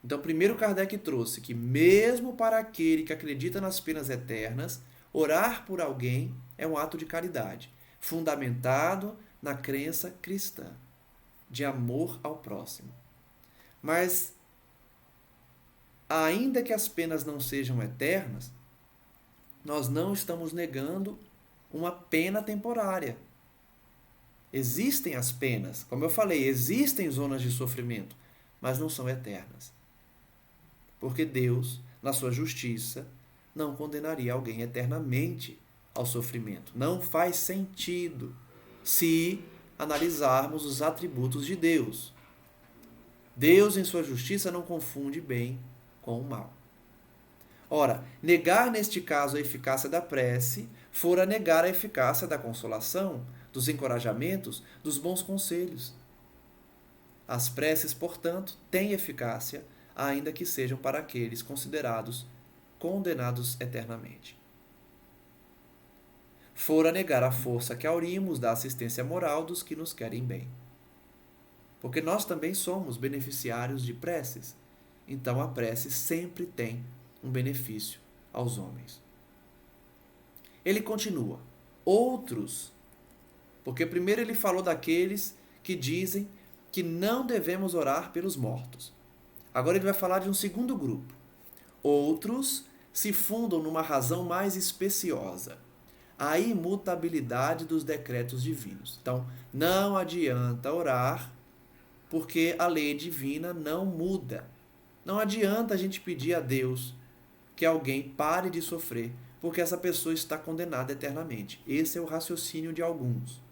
Então, primeiro Kardec trouxe que, mesmo para aquele que acredita nas penas eternas, orar por alguém é um ato de caridade, fundamentado na crença cristã, de amor ao próximo. Mas, ainda que as penas não sejam eternas, nós não estamos negando uma pena temporária. Existem as penas, como eu falei, existem zonas de sofrimento, mas não são eternas. Porque Deus, na sua justiça, não condenaria alguém eternamente ao sofrimento. Não faz sentido se analisarmos os atributos de Deus. Deus, em sua justiça, não confunde bem com o mal. Ora, negar neste caso a eficácia da prece fora negar a eficácia da consolação, dos encorajamentos, dos bons conselhos. As preces, portanto, têm eficácia, ainda que sejam para aqueles considerados condenados eternamente. Fora negar a força que aurimos da assistência moral dos que nos querem bem. Porque nós também somos beneficiários de preces. Então a prece sempre tem um benefício aos homens. Ele continua. Outros, porque primeiro ele falou daqueles que dizem que não devemos orar pelos mortos. Agora ele vai falar de um segundo grupo. Outros se fundam numa razão mais especiosa, a imutabilidade dos decretos divinos. Então, não adianta orar porque a lei divina não muda. Não adianta a gente pedir a Deus que alguém pare de sofrer porque essa pessoa está condenada eternamente. Esse é o raciocínio de alguns.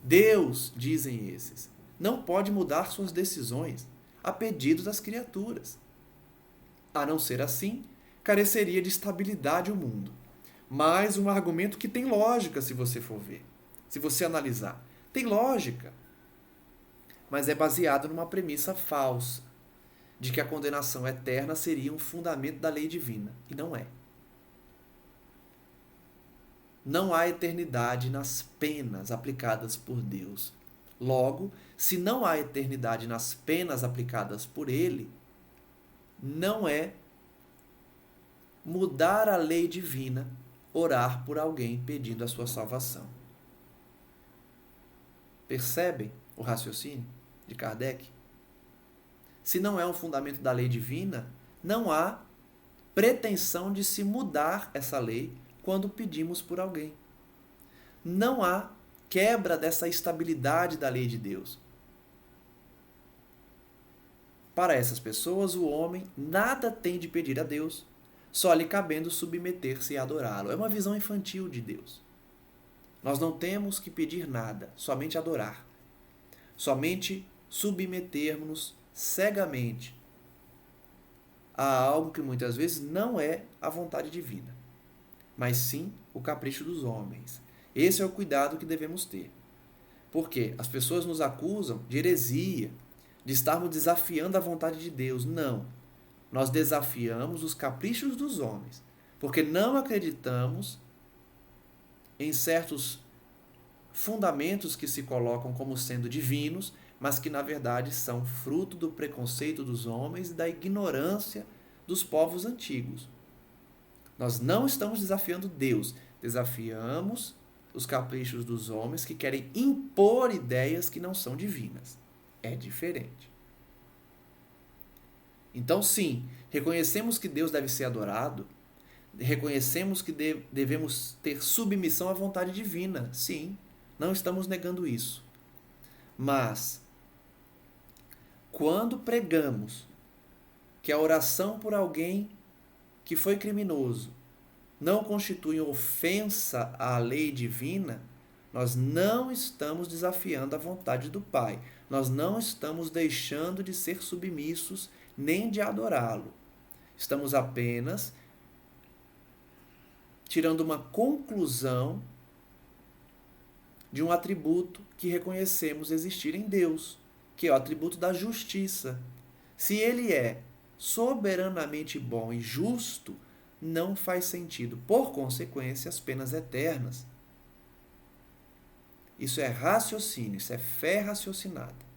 Deus, dizem esses, não pode mudar suas decisões a pedido das criaturas. A não ser assim, careceria de estabilidade o mundo. Mais um argumento que tem lógica, se você for ver. Se você analisar. Tem lógica. Mas é baseado numa premissa falsa, de que a condenação eterna seria um fundamento da lei divina. E não é. Não há eternidade nas penas aplicadas por Deus. Logo, se não há eternidade nas penas aplicadas por Ele, não é mudar a lei divina orar por alguém pedindo a sua salvação. Percebem o raciocínio de Kardec? Se não é um fundamento da lei divina, não há pretensão de se mudar essa lei quando pedimos por alguém. Não há quebra dessa estabilidade da lei de Deus. Para essas pessoas, o homem nada tem de pedir a Deus, só lhe cabendo submeter-se e adorá-lo. É uma visão infantil de Deus. Nós não temos que pedir nada, somente adorar. Somente submetermos-nos cegamente a algo que muitas vezes não é a vontade divina, mas sim o capricho dos homens. Esse é o cuidado que devemos ter. Porque as pessoas nos acusam de heresia, de estarmos desafiando a vontade de Deus. Não. Nós desafiamos os caprichos dos homens, porque não acreditamos em certos fundamentos que se colocam como sendo divinos, mas que na verdade são fruto do preconceito dos homens e da ignorância dos povos antigos. Nós não estamos desafiando Deus, desafiamos os caprichos dos homens que querem impor ideias que não são divinas. É diferente. Então, sim, reconhecemos que Deus deve ser adorado, reconhecemos que devemos ter submissão à vontade divina. Sim, não estamos negando isso. Mas, quando pregamos que a oração por alguém que foi criminoso não constitui ofensa à lei divina, nós não estamos desafiando a vontade do Pai. Nós não estamos deixando de ser submissos nem de adorá-lo. Estamos apenas tirando uma conclusão de um atributo que reconhecemos existir em Deus, que é o atributo da justiça. Se ele é soberanamente bom e justo, não faz sentido. Por consequência, as penas eternas. Isso é raciocínio, isso é fé raciocinada.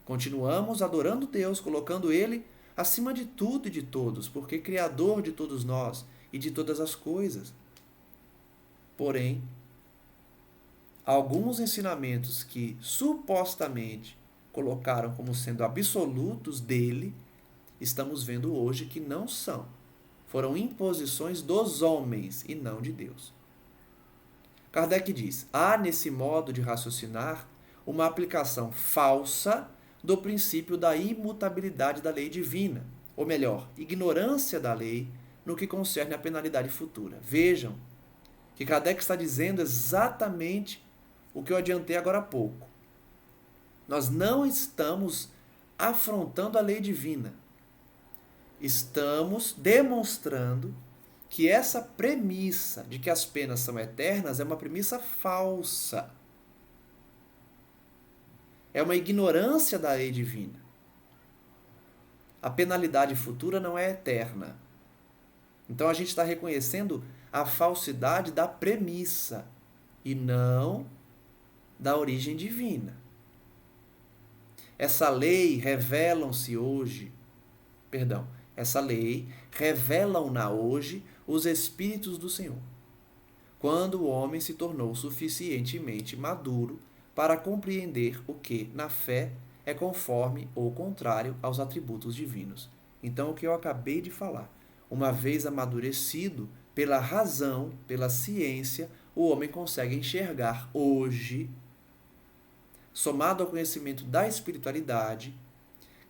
Continuamos adorando Deus, colocando Ele acima de tudo e de todos, porque é Criador de todos nós e de todas as coisas. Porém, alguns ensinamentos que supostamente colocaram como sendo absolutos dele, estamos vendo hoje que não são. Foram imposições dos homens e não de Deus. Kardec diz: há nesse modo de raciocinar uma aplicação falsa do princípio da imutabilidade da lei divina, ou melhor, ignorância da lei no que concerne à penalidade futura. Vejam que Kardec está dizendo exatamente o que eu adiantei agora há pouco. Nós não estamos afrontando a lei divina. Estamos demonstrando que essa premissa de que as penas são eternas é uma premissa falsa. É uma ignorância da lei divina. A penalidade futura não é eterna. Então a gente está reconhecendo a falsidade da premissa e não da origem divina. Essa lei revelam-na hoje os Espíritos do Senhor, quando o homem se tornou suficientemente maduro para compreender o que, na fé, é conforme ou contrário aos atributos divinos. Então, o que eu acabei de falar, uma vez amadurecido pela razão, pela ciência, o homem consegue enxergar hoje, somado ao conhecimento da espiritualidade,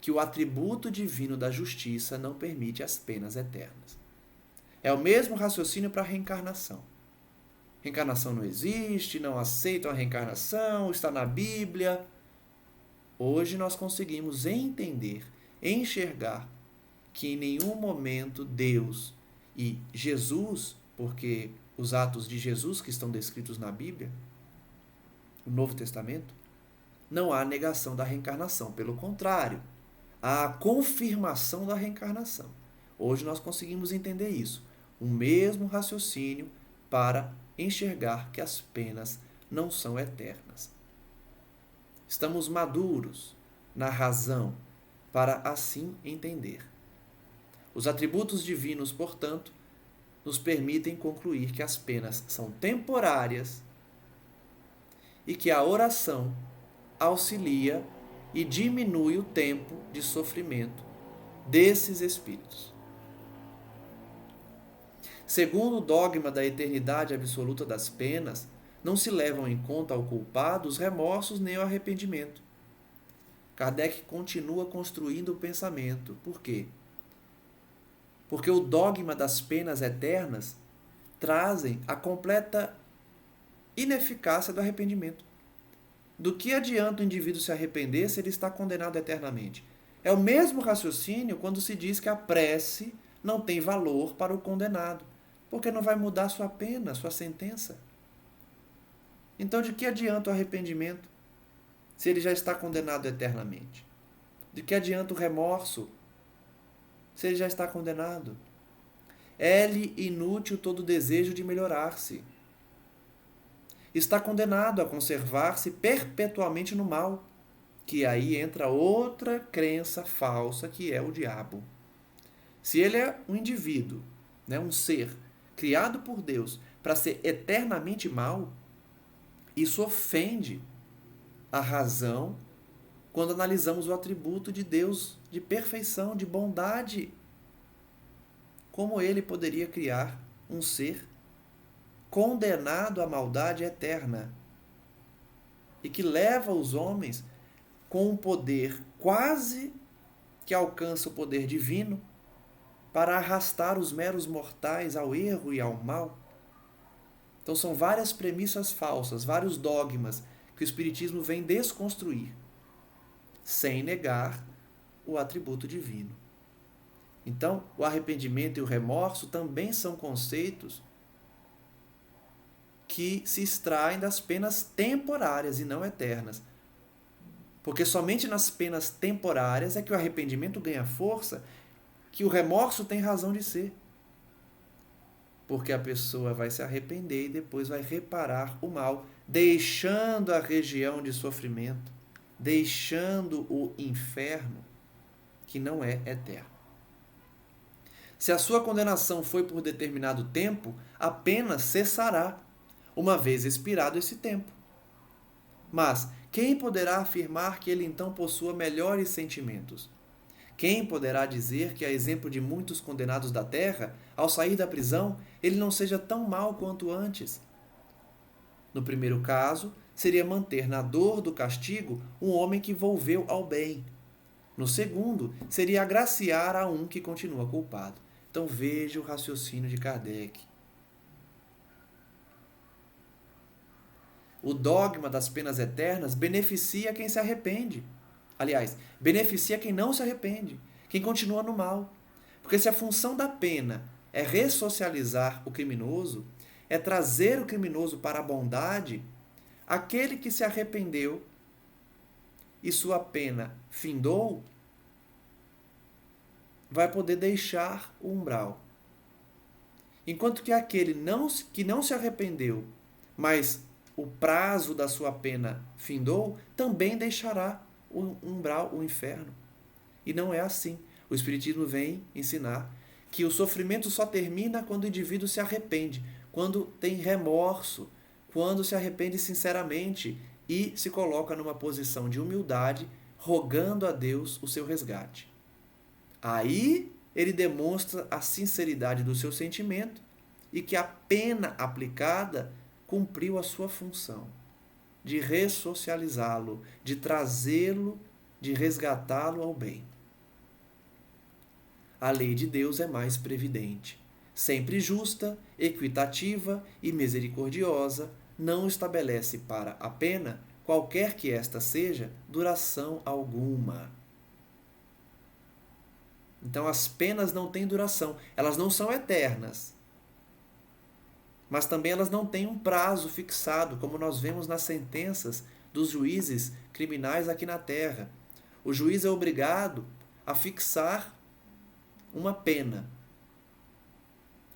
que o atributo divino da justiça não permite as penas eternas. É o mesmo raciocínio para a reencarnação. Reencarnação não existe, não aceitam a reencarnação, está na Bíblia. Hoje nós conseguimos entender, enxergar que em nenhum momento Deus e Jesus, porque os atos de Jesus que estão descritos na Bíblia, no Novo Testamento, não há negação da reencarnação. Pelo contrário, há a confirmação da reencarnação. Hoje nós conseguimos entender isso. O mesmo raciocínio para enxergar que as penas não são eternas. Estamos maduros na razão para assim entender. Os atributos divinos, portanto, nos permitem concluir que as penas são temporárias e que a oração auxilia e diminui o tempo de sofrimento desses espíritos. Segundo o dogma da eternidade absoluta das penas, não se levam em conta ao culpado os remorsos nem o arrependimento. Kardec continua construindo o pensamento. Por quê? Porque o dogma das penas eternas trazem a completa ineficácia do arrependimento. Do que adianta o indivíduo se arrepender se ele está condenado eternamente? É o mesmo raciocínio quando se diz que a prece não tem valor para o condenado, porque não vai mudar sua pena, sua sentença. Então, de que adianta o arrependimento se ele já está condenado eternamente? De que adianta o remorso se ele já está condenado? É-lhe inútil todo desejo de melhorar-se. Está condenado a conservar-se perpetuamente no mal, que aí entra outra crença falsa, que é o diabo. Se ele é um indivíduo, um ser criado por Deus para ser eternamente mal, isso ofende a razão quando analisamos o atributo de Deus de perfeição, de bondade. Como ele poderia criar um ser condenado à maldade eterna e que leva os homens com um poder quase que alcança o poder divino para arrastar os meros mortais ao erro e ao mal? Então são várias premissas falsas, vários dogmas que o Espiritismo vem desconstruir, sem negar o atributo divino. Então, o arrependimento e o remorso também são conceitos que se extraem das penas temporárias e não eternas. Porque somente nas penas temporárias é que o arrependimento ganha força, que o remorso tem razão de ser. porque a pessoa vai se arrepender e depois vai reparar o mal, deixando a região de sofrimento, deixando o inferno, que não é eterno. Se a sua condenação foi por determinado tempo, a pena cessará, uma vez expirado esse tempo. Mas quem poderá afirmar que ele então possua melhores sentimentos? Quem poderá dizer que, a exemplo de muitos condenados da terra, ao sair da prisão, ele não seja tão mau quanto antes? No primeiro caso, seria manter na dor do castigo um homem que volveu ao bem. No segundo, seria agraciar a um que continua culpado. Então veja o raciocínio de Kardec. O dogma das penas eternas beneficia quem se arrepende. Aliás, beneficia quem não se arrepende, quem continua no mal. Porque se a função da pena é ressocializar o criminoso, é trazer o criminoso para a bondade, aquele que se arrependeu e sua pena findou, vai poder deixar o umbral. Enquanto que aquele que não se arrependeu, mas o prazo da sua pena findou, também deixará o umbral, o inferno. E não é assim. O Espiritismo vem ensinar que o sofrimento só termina quando o indivíduo se arrepende, quando tem remorso, quando se arrepende sinceramente e se coloca numa posição de humildade, rogando a Deus o seu resgate. Aí ele demonstra a sinceridade do seu sentimento e que a pena aplicada cumpriu a sua função de ressocializá-lo, de trazê-lo, de resgatá-lo ao bem. A lei de Deus é mais previdente, sempre justa, equitativa e misericordiosa, não estabelece para a pena, qualquer que esta seja, duração alguma. Então as penas não têm duração, elas não são eternas. Mas também elas não têm um prazo fixado, como nós vemos nas sentenças dos juízes criminais aqui na Terra. O juiz é obrigado a fixar uma pena.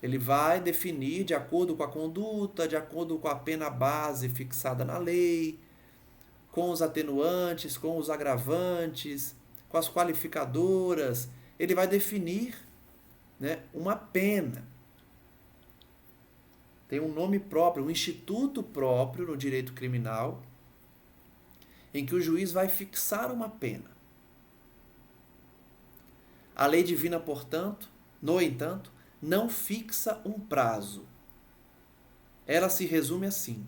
Ele vai definir de acordo com a conduta, de acordo com a pena base fixada na lei, com os atenuantes, com os agravantes, com as qualificadoras. Ele vai definir, uma pena. Tem um nome próprio, um instituto próprio no direito criminal, em que o juiz vai fixar uma pena. A lei divina, portanto, no entanto, não fixa um prazo. Ela se resume assim: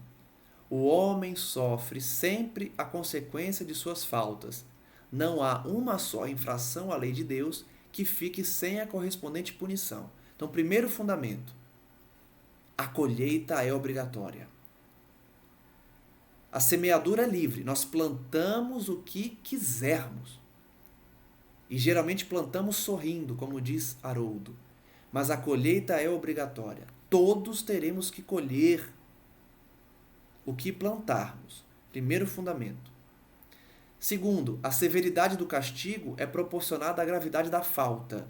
o homem sofre sempre a consequência de suas faltas. Não há uma só infração à lei de Deus que fique sem a correspondente punição. Então, primeiro fundamento: a colheita é obrigatória. A semeadura é livre. Nós plantamos o que quisermos. E geralmente plantamos sorrindo, como diz Haroldo. Mas a colheita é obrigatória. Todos teremos que colher o que plantarmos. Primeiro fundamento. Segundo, a severidade do castigo é proporcionada à gravidade da falta.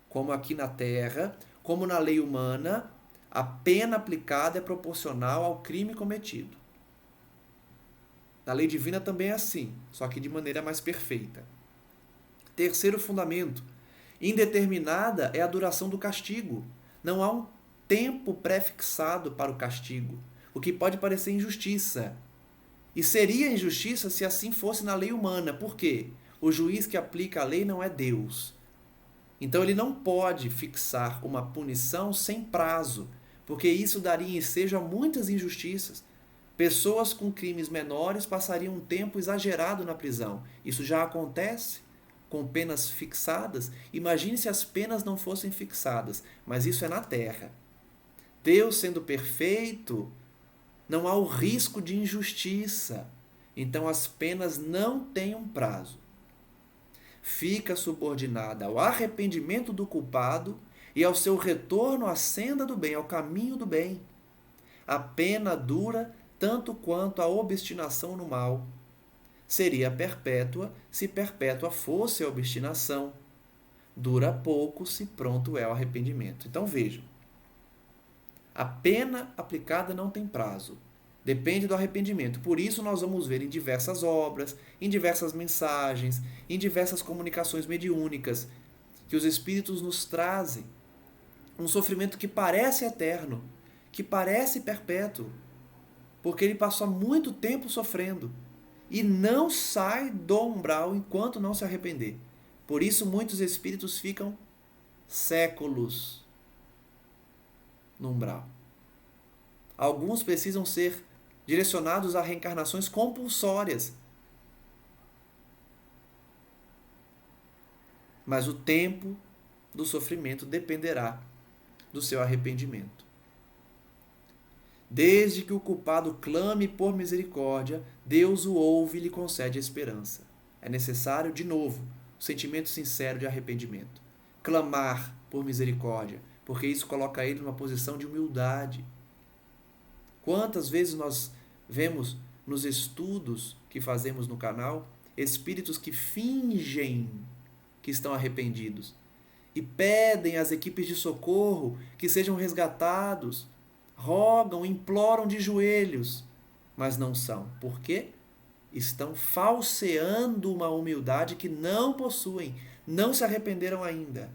Como aqui na Terra, como na lei humana, a pena aplicada é proporcional ao crime cometido. Na lei divina também é assim, só que de maneira mais perfeita. Terceiro fundamento: indeterminada é a duração do castigo. Não há um tempo pré-fixado para o castigo, o que pode parecer injustiça. E seria injustiça se assim fosse na lei humana. Por quê? O juiz que aplica a lei não é Deus. Então ele não pode fixar uma punição sem prazo, porque isso daria ensejo a muitas injustiças. Pessoas com crimes menores passariam um tempo exagerado na prisão. Isso já acontece com penas fixadas. Imagine se as penas não fossem fixadas, mas isso é na Terra. Deus sendo perfeito, não há o risco de injustiça. Então as penas não têm um prazo. Fica subordinada ao arrependimento do culpado e ao seu retorno à senda do bem, ao caminho do bem. A pena dura tanto quanto a obstinação no mal. Seria perpétua se perpétua fosse a obstinação. Dura pouco se pronto é o arrependimento. Então vejam, A pena aplicada não tem prazo. Depende do arrependimento. Por isso nós vamos ver em diversas obras, em diversas mensagens, em diversas comunicações mediúnicas, que os Espíritos nos trazem um sofrimento que parece eterno, que parece perpétuo, porque ele passou muito tempo sofrendo e não sai do umbral enquanto não se arrepender. Por isso muitos espíritos ficam séculos no umbral. Alguns precisam ser direcionados a reencarnações compulsórias. Mas o tempo do sofrimento dependerá do seu arrependimento. Desde que o culpado clame por misericórdia, Deus o ouve e lhe concede a esperança. É necessário, de novo, o sentimento sincero de arrependimento. Clamar por misericórdia, porque isso coloca ele numa posição de humildade. Quantas vezes nós vemos nos estudos que fazemos no canal espíritos que fingem que estão arrependidos e pedem às equipes de socorro que sejam resgatados, rogam, imploram de joelhos, mas não são. Por quê? Estão falseando uma humildade que não possuem, não se arrependeram ainda.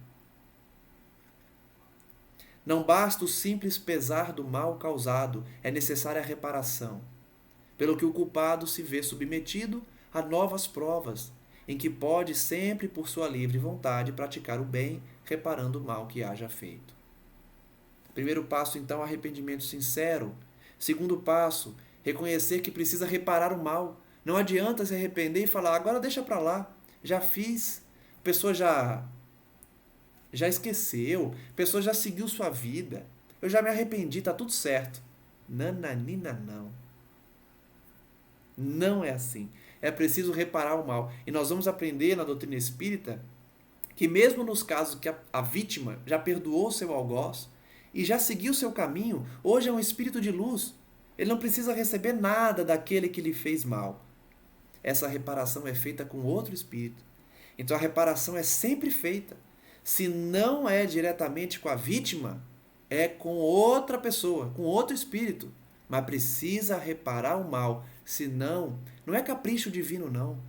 Não basta o simples pesar do mal causado, é necessária a reparação, pelo que o culpado se vê submetido a novas provas, em que pode sempre, por sua livre vontade, praticar o bem, reparando o mal que haja feito. Primeiro passo, então, arrependimento sincero. Segundo passo, reconhecer que precisa reparar o mal. Não adianta se arrepender e falar, agora deixa pra lá, já fiz. A pessoa já esqueceu, a pessoa já seguiu sua vida. Eu já me arrependi, tá tudo certo. Nananina, não. Não é assim. É preciso reparar o mal. E nós vamos aprender na doutrina espírita que mesmo nos casos que a vítima já perdoou seu algoz e já seguiu seu caminho, hoje é um espírito de luz. Ele não precisa receber nada daquele que lhe fez mal. Essa reparação é feita com outro espírito. Então a reparação é sempre feita. Se não é diretamente com a vítima, é com outra pessoa, com outro espírito. Mas precisa reparar o mal. Senão, não é capricho divino, não.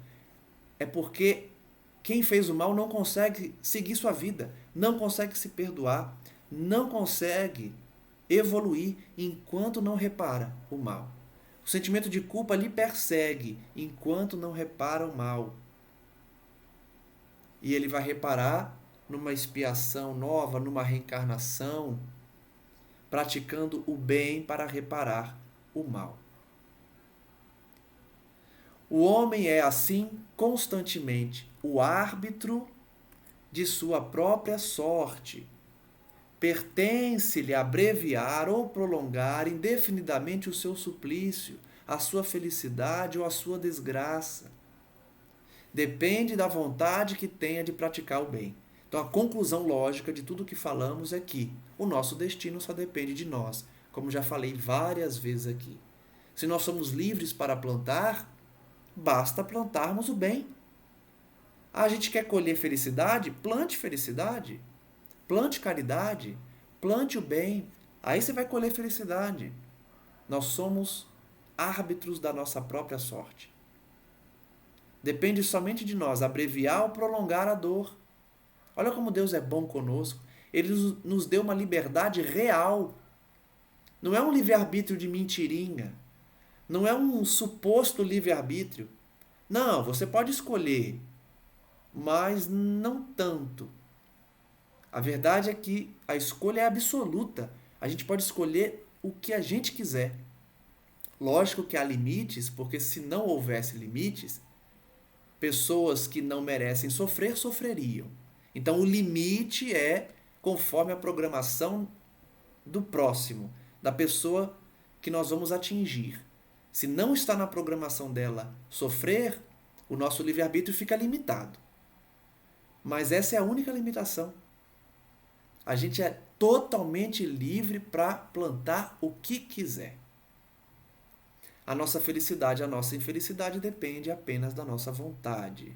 É porque quem fez o mal não consegue seguir sua vida, não consegue se perdoar, não consegue evoluir enquanto não repara o mal. O sentimento de culpa lhe persegue enquanto não repara o mal. E ele vai reparar numa expiação nova, numa reencarnação, praticando o bem para reparar o mal. O homem é, assim, constantemente o árbitro de sua própria sorte. Pertence-lhe abreviar ou prolongar indefinidamente o seu suplício, a sua felicidade ou a sua desgraça. Depende da vontade que tenha de praticar o bem. Então, a conclusão lógica de tudo o que falamos é que o nosso destino só depende de nós, como já falei várias vezes aqui. Se nós somos livres para plantar, basta plantarmos o bem. A gente quer colher felicidade? Plante felicidade. Plante caridade. Plante o bem. Aí você vai colher felicidade. Nós somos árbitros da nossa própria sorte. Depende somente de nós abreviar ou prolongar a dor. Olha como Deus é bom conosco. Ele nos deu uma liberdade real. Não é um livre-arbítrio de mentirinha. Não é um suposto livre-arbítrio. Não, você pode escolher, mas não tanto. A verdade é que a escolha é absoluta. A gente pode escolher o que a gente quiser. Lógico que há limites, porque se não houvesse limites, pessoas que não merecem sofrer, sofreriam. Então o limite é conforme a programação do próximo, da pessoa que nós vamos atingir. Se não está na programação dela sofrer, o nosso livre-arbítrio fica limitado. Mas essa é a única limitação. A gente é totalmente livre para plantar o que quiser. A nossa felicidade, a nossa infelicidade depende apenas da nossa vontade.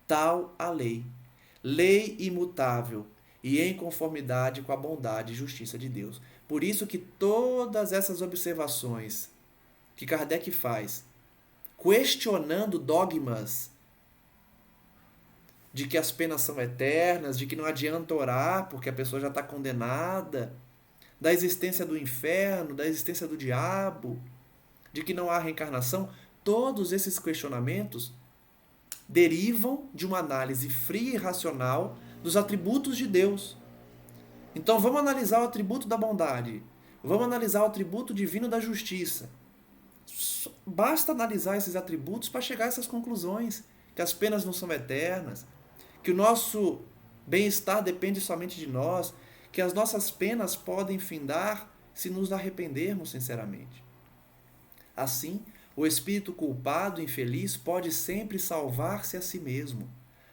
Tal a lei. Lei imutável. e em conformidade com a bondade e justiça de Deus. Por isso que todas essas observações que Kardec faz, questionando dogmas de que as penas são eternas, de que não adianta orar porque a pessoa já está condenada, da existência do inferno, da existência do diabo, de que não há reencarnação, todos esses questionamentos derivam de uma análise fria e racional dos atributos de Deus. Então vamos analisar o atributo da bondade, vamos analisar o atributo divino da justiça. Basta analisar esses atributos para chegar a essas conclusões, que as penas não são eternas, que o nosso bem-estar depende somente de nós, que as nossas penas podem findar se nos arrependermos sinceramente. Assim, o espírito culpado e infeliz pode sempre salvar-se a si mesmo.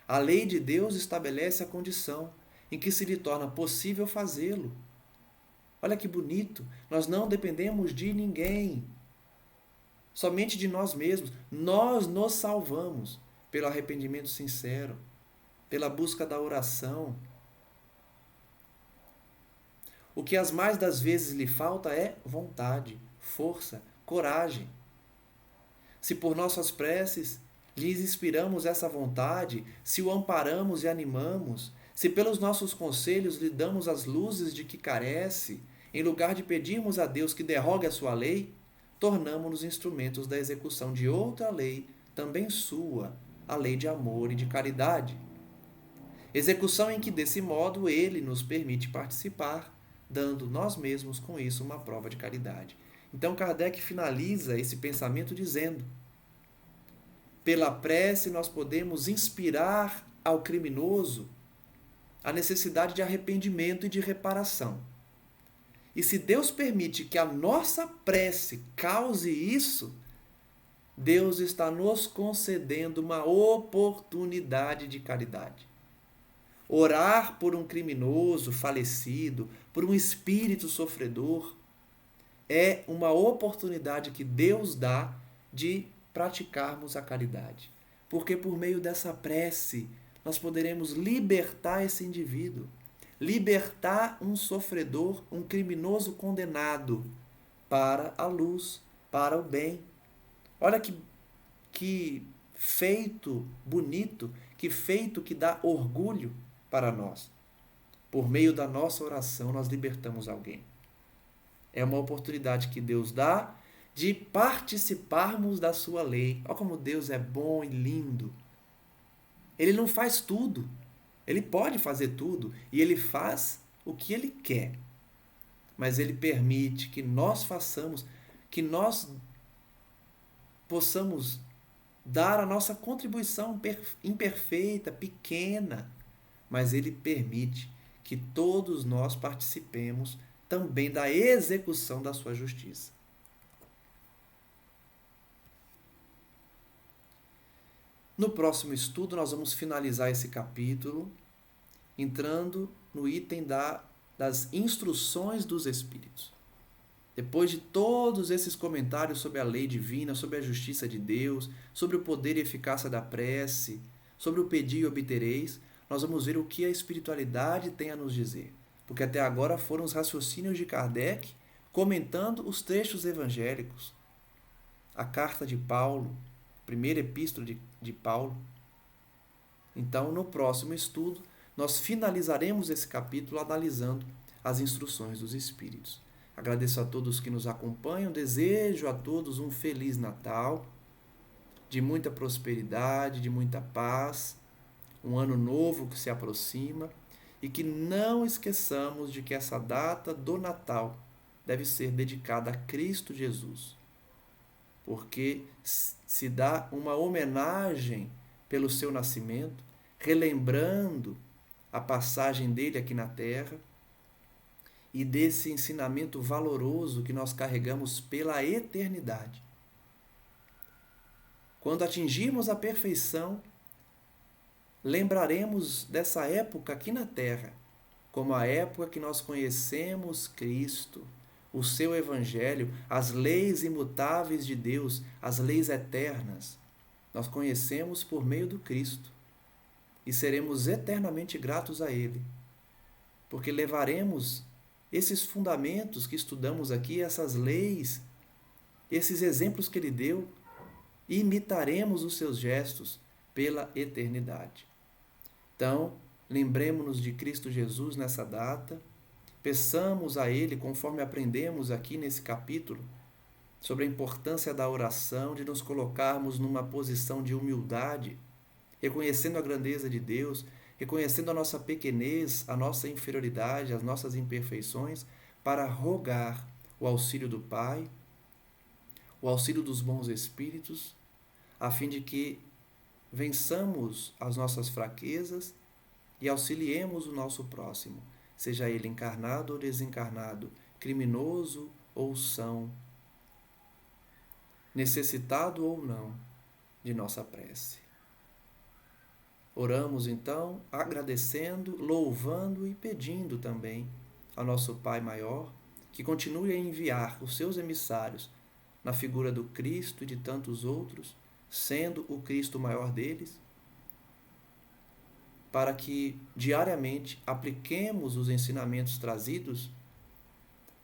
A lei de Deus estabelece a condição em que se lhe torna possível fazê-lo. Olha que bonito, nós não dependemos de ninguém, somente de nós mesmos. Nós nos salvamos pelo arrependimento sincero, pela busca da oração. O que as mais das vezes lhe falta é vontade, força, coragem. Se por nossas preces lhes inspiramos essa vontade, se o amparamos e animamos, se pelos nossos conselhos lhe damos as luzes de que carece, em lugar de pedirmos a Deus que derrogue a sua lei, tornamo-nos instrumentos da execução de outra lei, também sua, a lei de amor e de caridade. Execução em que, desse modo, ele nos permite participar, dando nós mesmos com isso uma prova de caridade. Então Kardec finaliza esse pensamento dizendo: pela prece nós podemos inspirar ao criminoso a necessidade de arrependimento e de reparação. E se Deus permite que a nossa prece cause isso, Deus está nos concedendo uma oportunidade de caridade. Orar por um criminoso falecido, por um espírito sofredor, é uma oportunidade que Deus dá de praticarmos a caridade. Porque por meio dessa prece nós poderemos libertar esse indivíduo, libertar um sofredor, um criminoso condenado para a luz, para o bem. Olha que feito bonito, que feito que dá orgulho para nós. Por meio da nossa oração nós libertamos alguém. É uma oportunidade que Deus dá de participarmos da sua lei. Olha como Deus é bom e lindo. Ele não faz tudo. Ele pode fazer tudo e ele faz o que ele quer. Mas ele permite que nós façamos, que nós possamos dar a nossa contribuição imperfeita, pequena, mas ele permite que todos nós participemos também da execução da sua justiça. No próximo estudo, nós vamos finalizar esse capítulo entrando no item das instruções dos Espíritos. Depois de todos esses comentários sobre a lei divina, sobre a justiça de Deus, sobre o poder e eficácia da prece, sobre o pedir e obtereis, nós vamos ver o que a espiritualidade tem a nos dizer. Porque até agora foram os raciocínios de Kardec comentando os trechos evangélicos. A carta de Paulo, primeira epístola de Paulo. Então, no próximo estudo, nós finalizaremos esse capítulo analisando as instruções dos Espíritos. Agradeço a todos que nos acompanham, desejo a todos um Feliz Natal, de muita prosperidade, de muita paz, um ano novo que se aproxima e que não esqueçamos de que essa data do Natal deve ser dedicada a Cristo Jesus, porque se dá uma homenagem pelo seu nascimento, relembrando a passagem dele aqui na Terra e desse ensinamento valoroso que nós carregamos pela eternidade. Quando atingirmos a perfeição, lembraremos dessa época aqui na Terra, como a época que nós conhecemos Cristo, o seu Evangelho, as leis imutáveis de Deus, as leis eternas. Nós conhecemos por meio do Cristo e seremos eternamente gratos a Ele. porque levaremos esses fundamentos que estudamos aqui, essas leis, esses exemplos que ele deu, e imitaremos os seus gestos pela eternidade. Então, lembremos-nos de Cristo Jesus nessa data, peçamos a Ele, conforme aprendemos aqui nesse capítulo, sobre a importância da oração, de nos colocarmos numa posição de humildade, reconhecendo a grandeza de Deus, reconhecendo a nossa pequenez, a nossa inferioridade, as nossas imperfeições, para rogar o auxílio do Pai, o auxílio dos bons espíritos, a fim de que vençamos as nossas fraquezas e auxiliemos o nosso próximo, seja ele encarnado ou desencarnado, criminoso ou são, necessitado ou não de nossa prece. Oramos então, agradecendo, louvando e pedindo também ao nosso Pai Maior que continue a enviar os seus emissários na figura do Cristo e de tantos outros, sendo o Cristo o maior deles, para que diariamente apliquemos os ensinamentos trazidos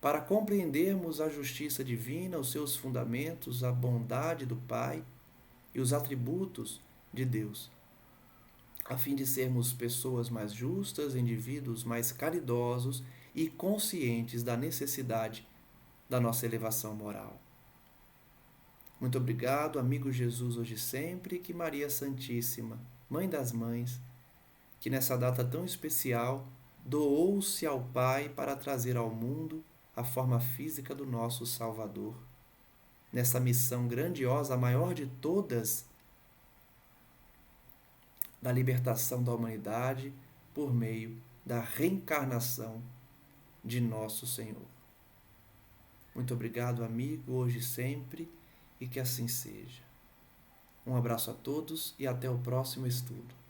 para compreendermos a justiça divina, os seus fundamentos, a bondade do Pai e os atributos de Deus, a fim de sermos pessoas mais justas, indivíduos mais caridosos e conscientes da necessidade da nossa elevação moral. Muito obrigado, amigo Jesus, hoje e sempre, que Maria Santíssima, Mãe das Mães, que nessa data tão especial doou-se ao Pai para trazer ao mundo a forma física do nosso Salvador, nessa missão grandiosa, a maior de todas, da libertação da humanidade por meio da reencarnação de nosso Senhor. Muito obrigado, amigo, hoje e sempre, e que assim seja. Um abraço a todos e até o próximo estudo.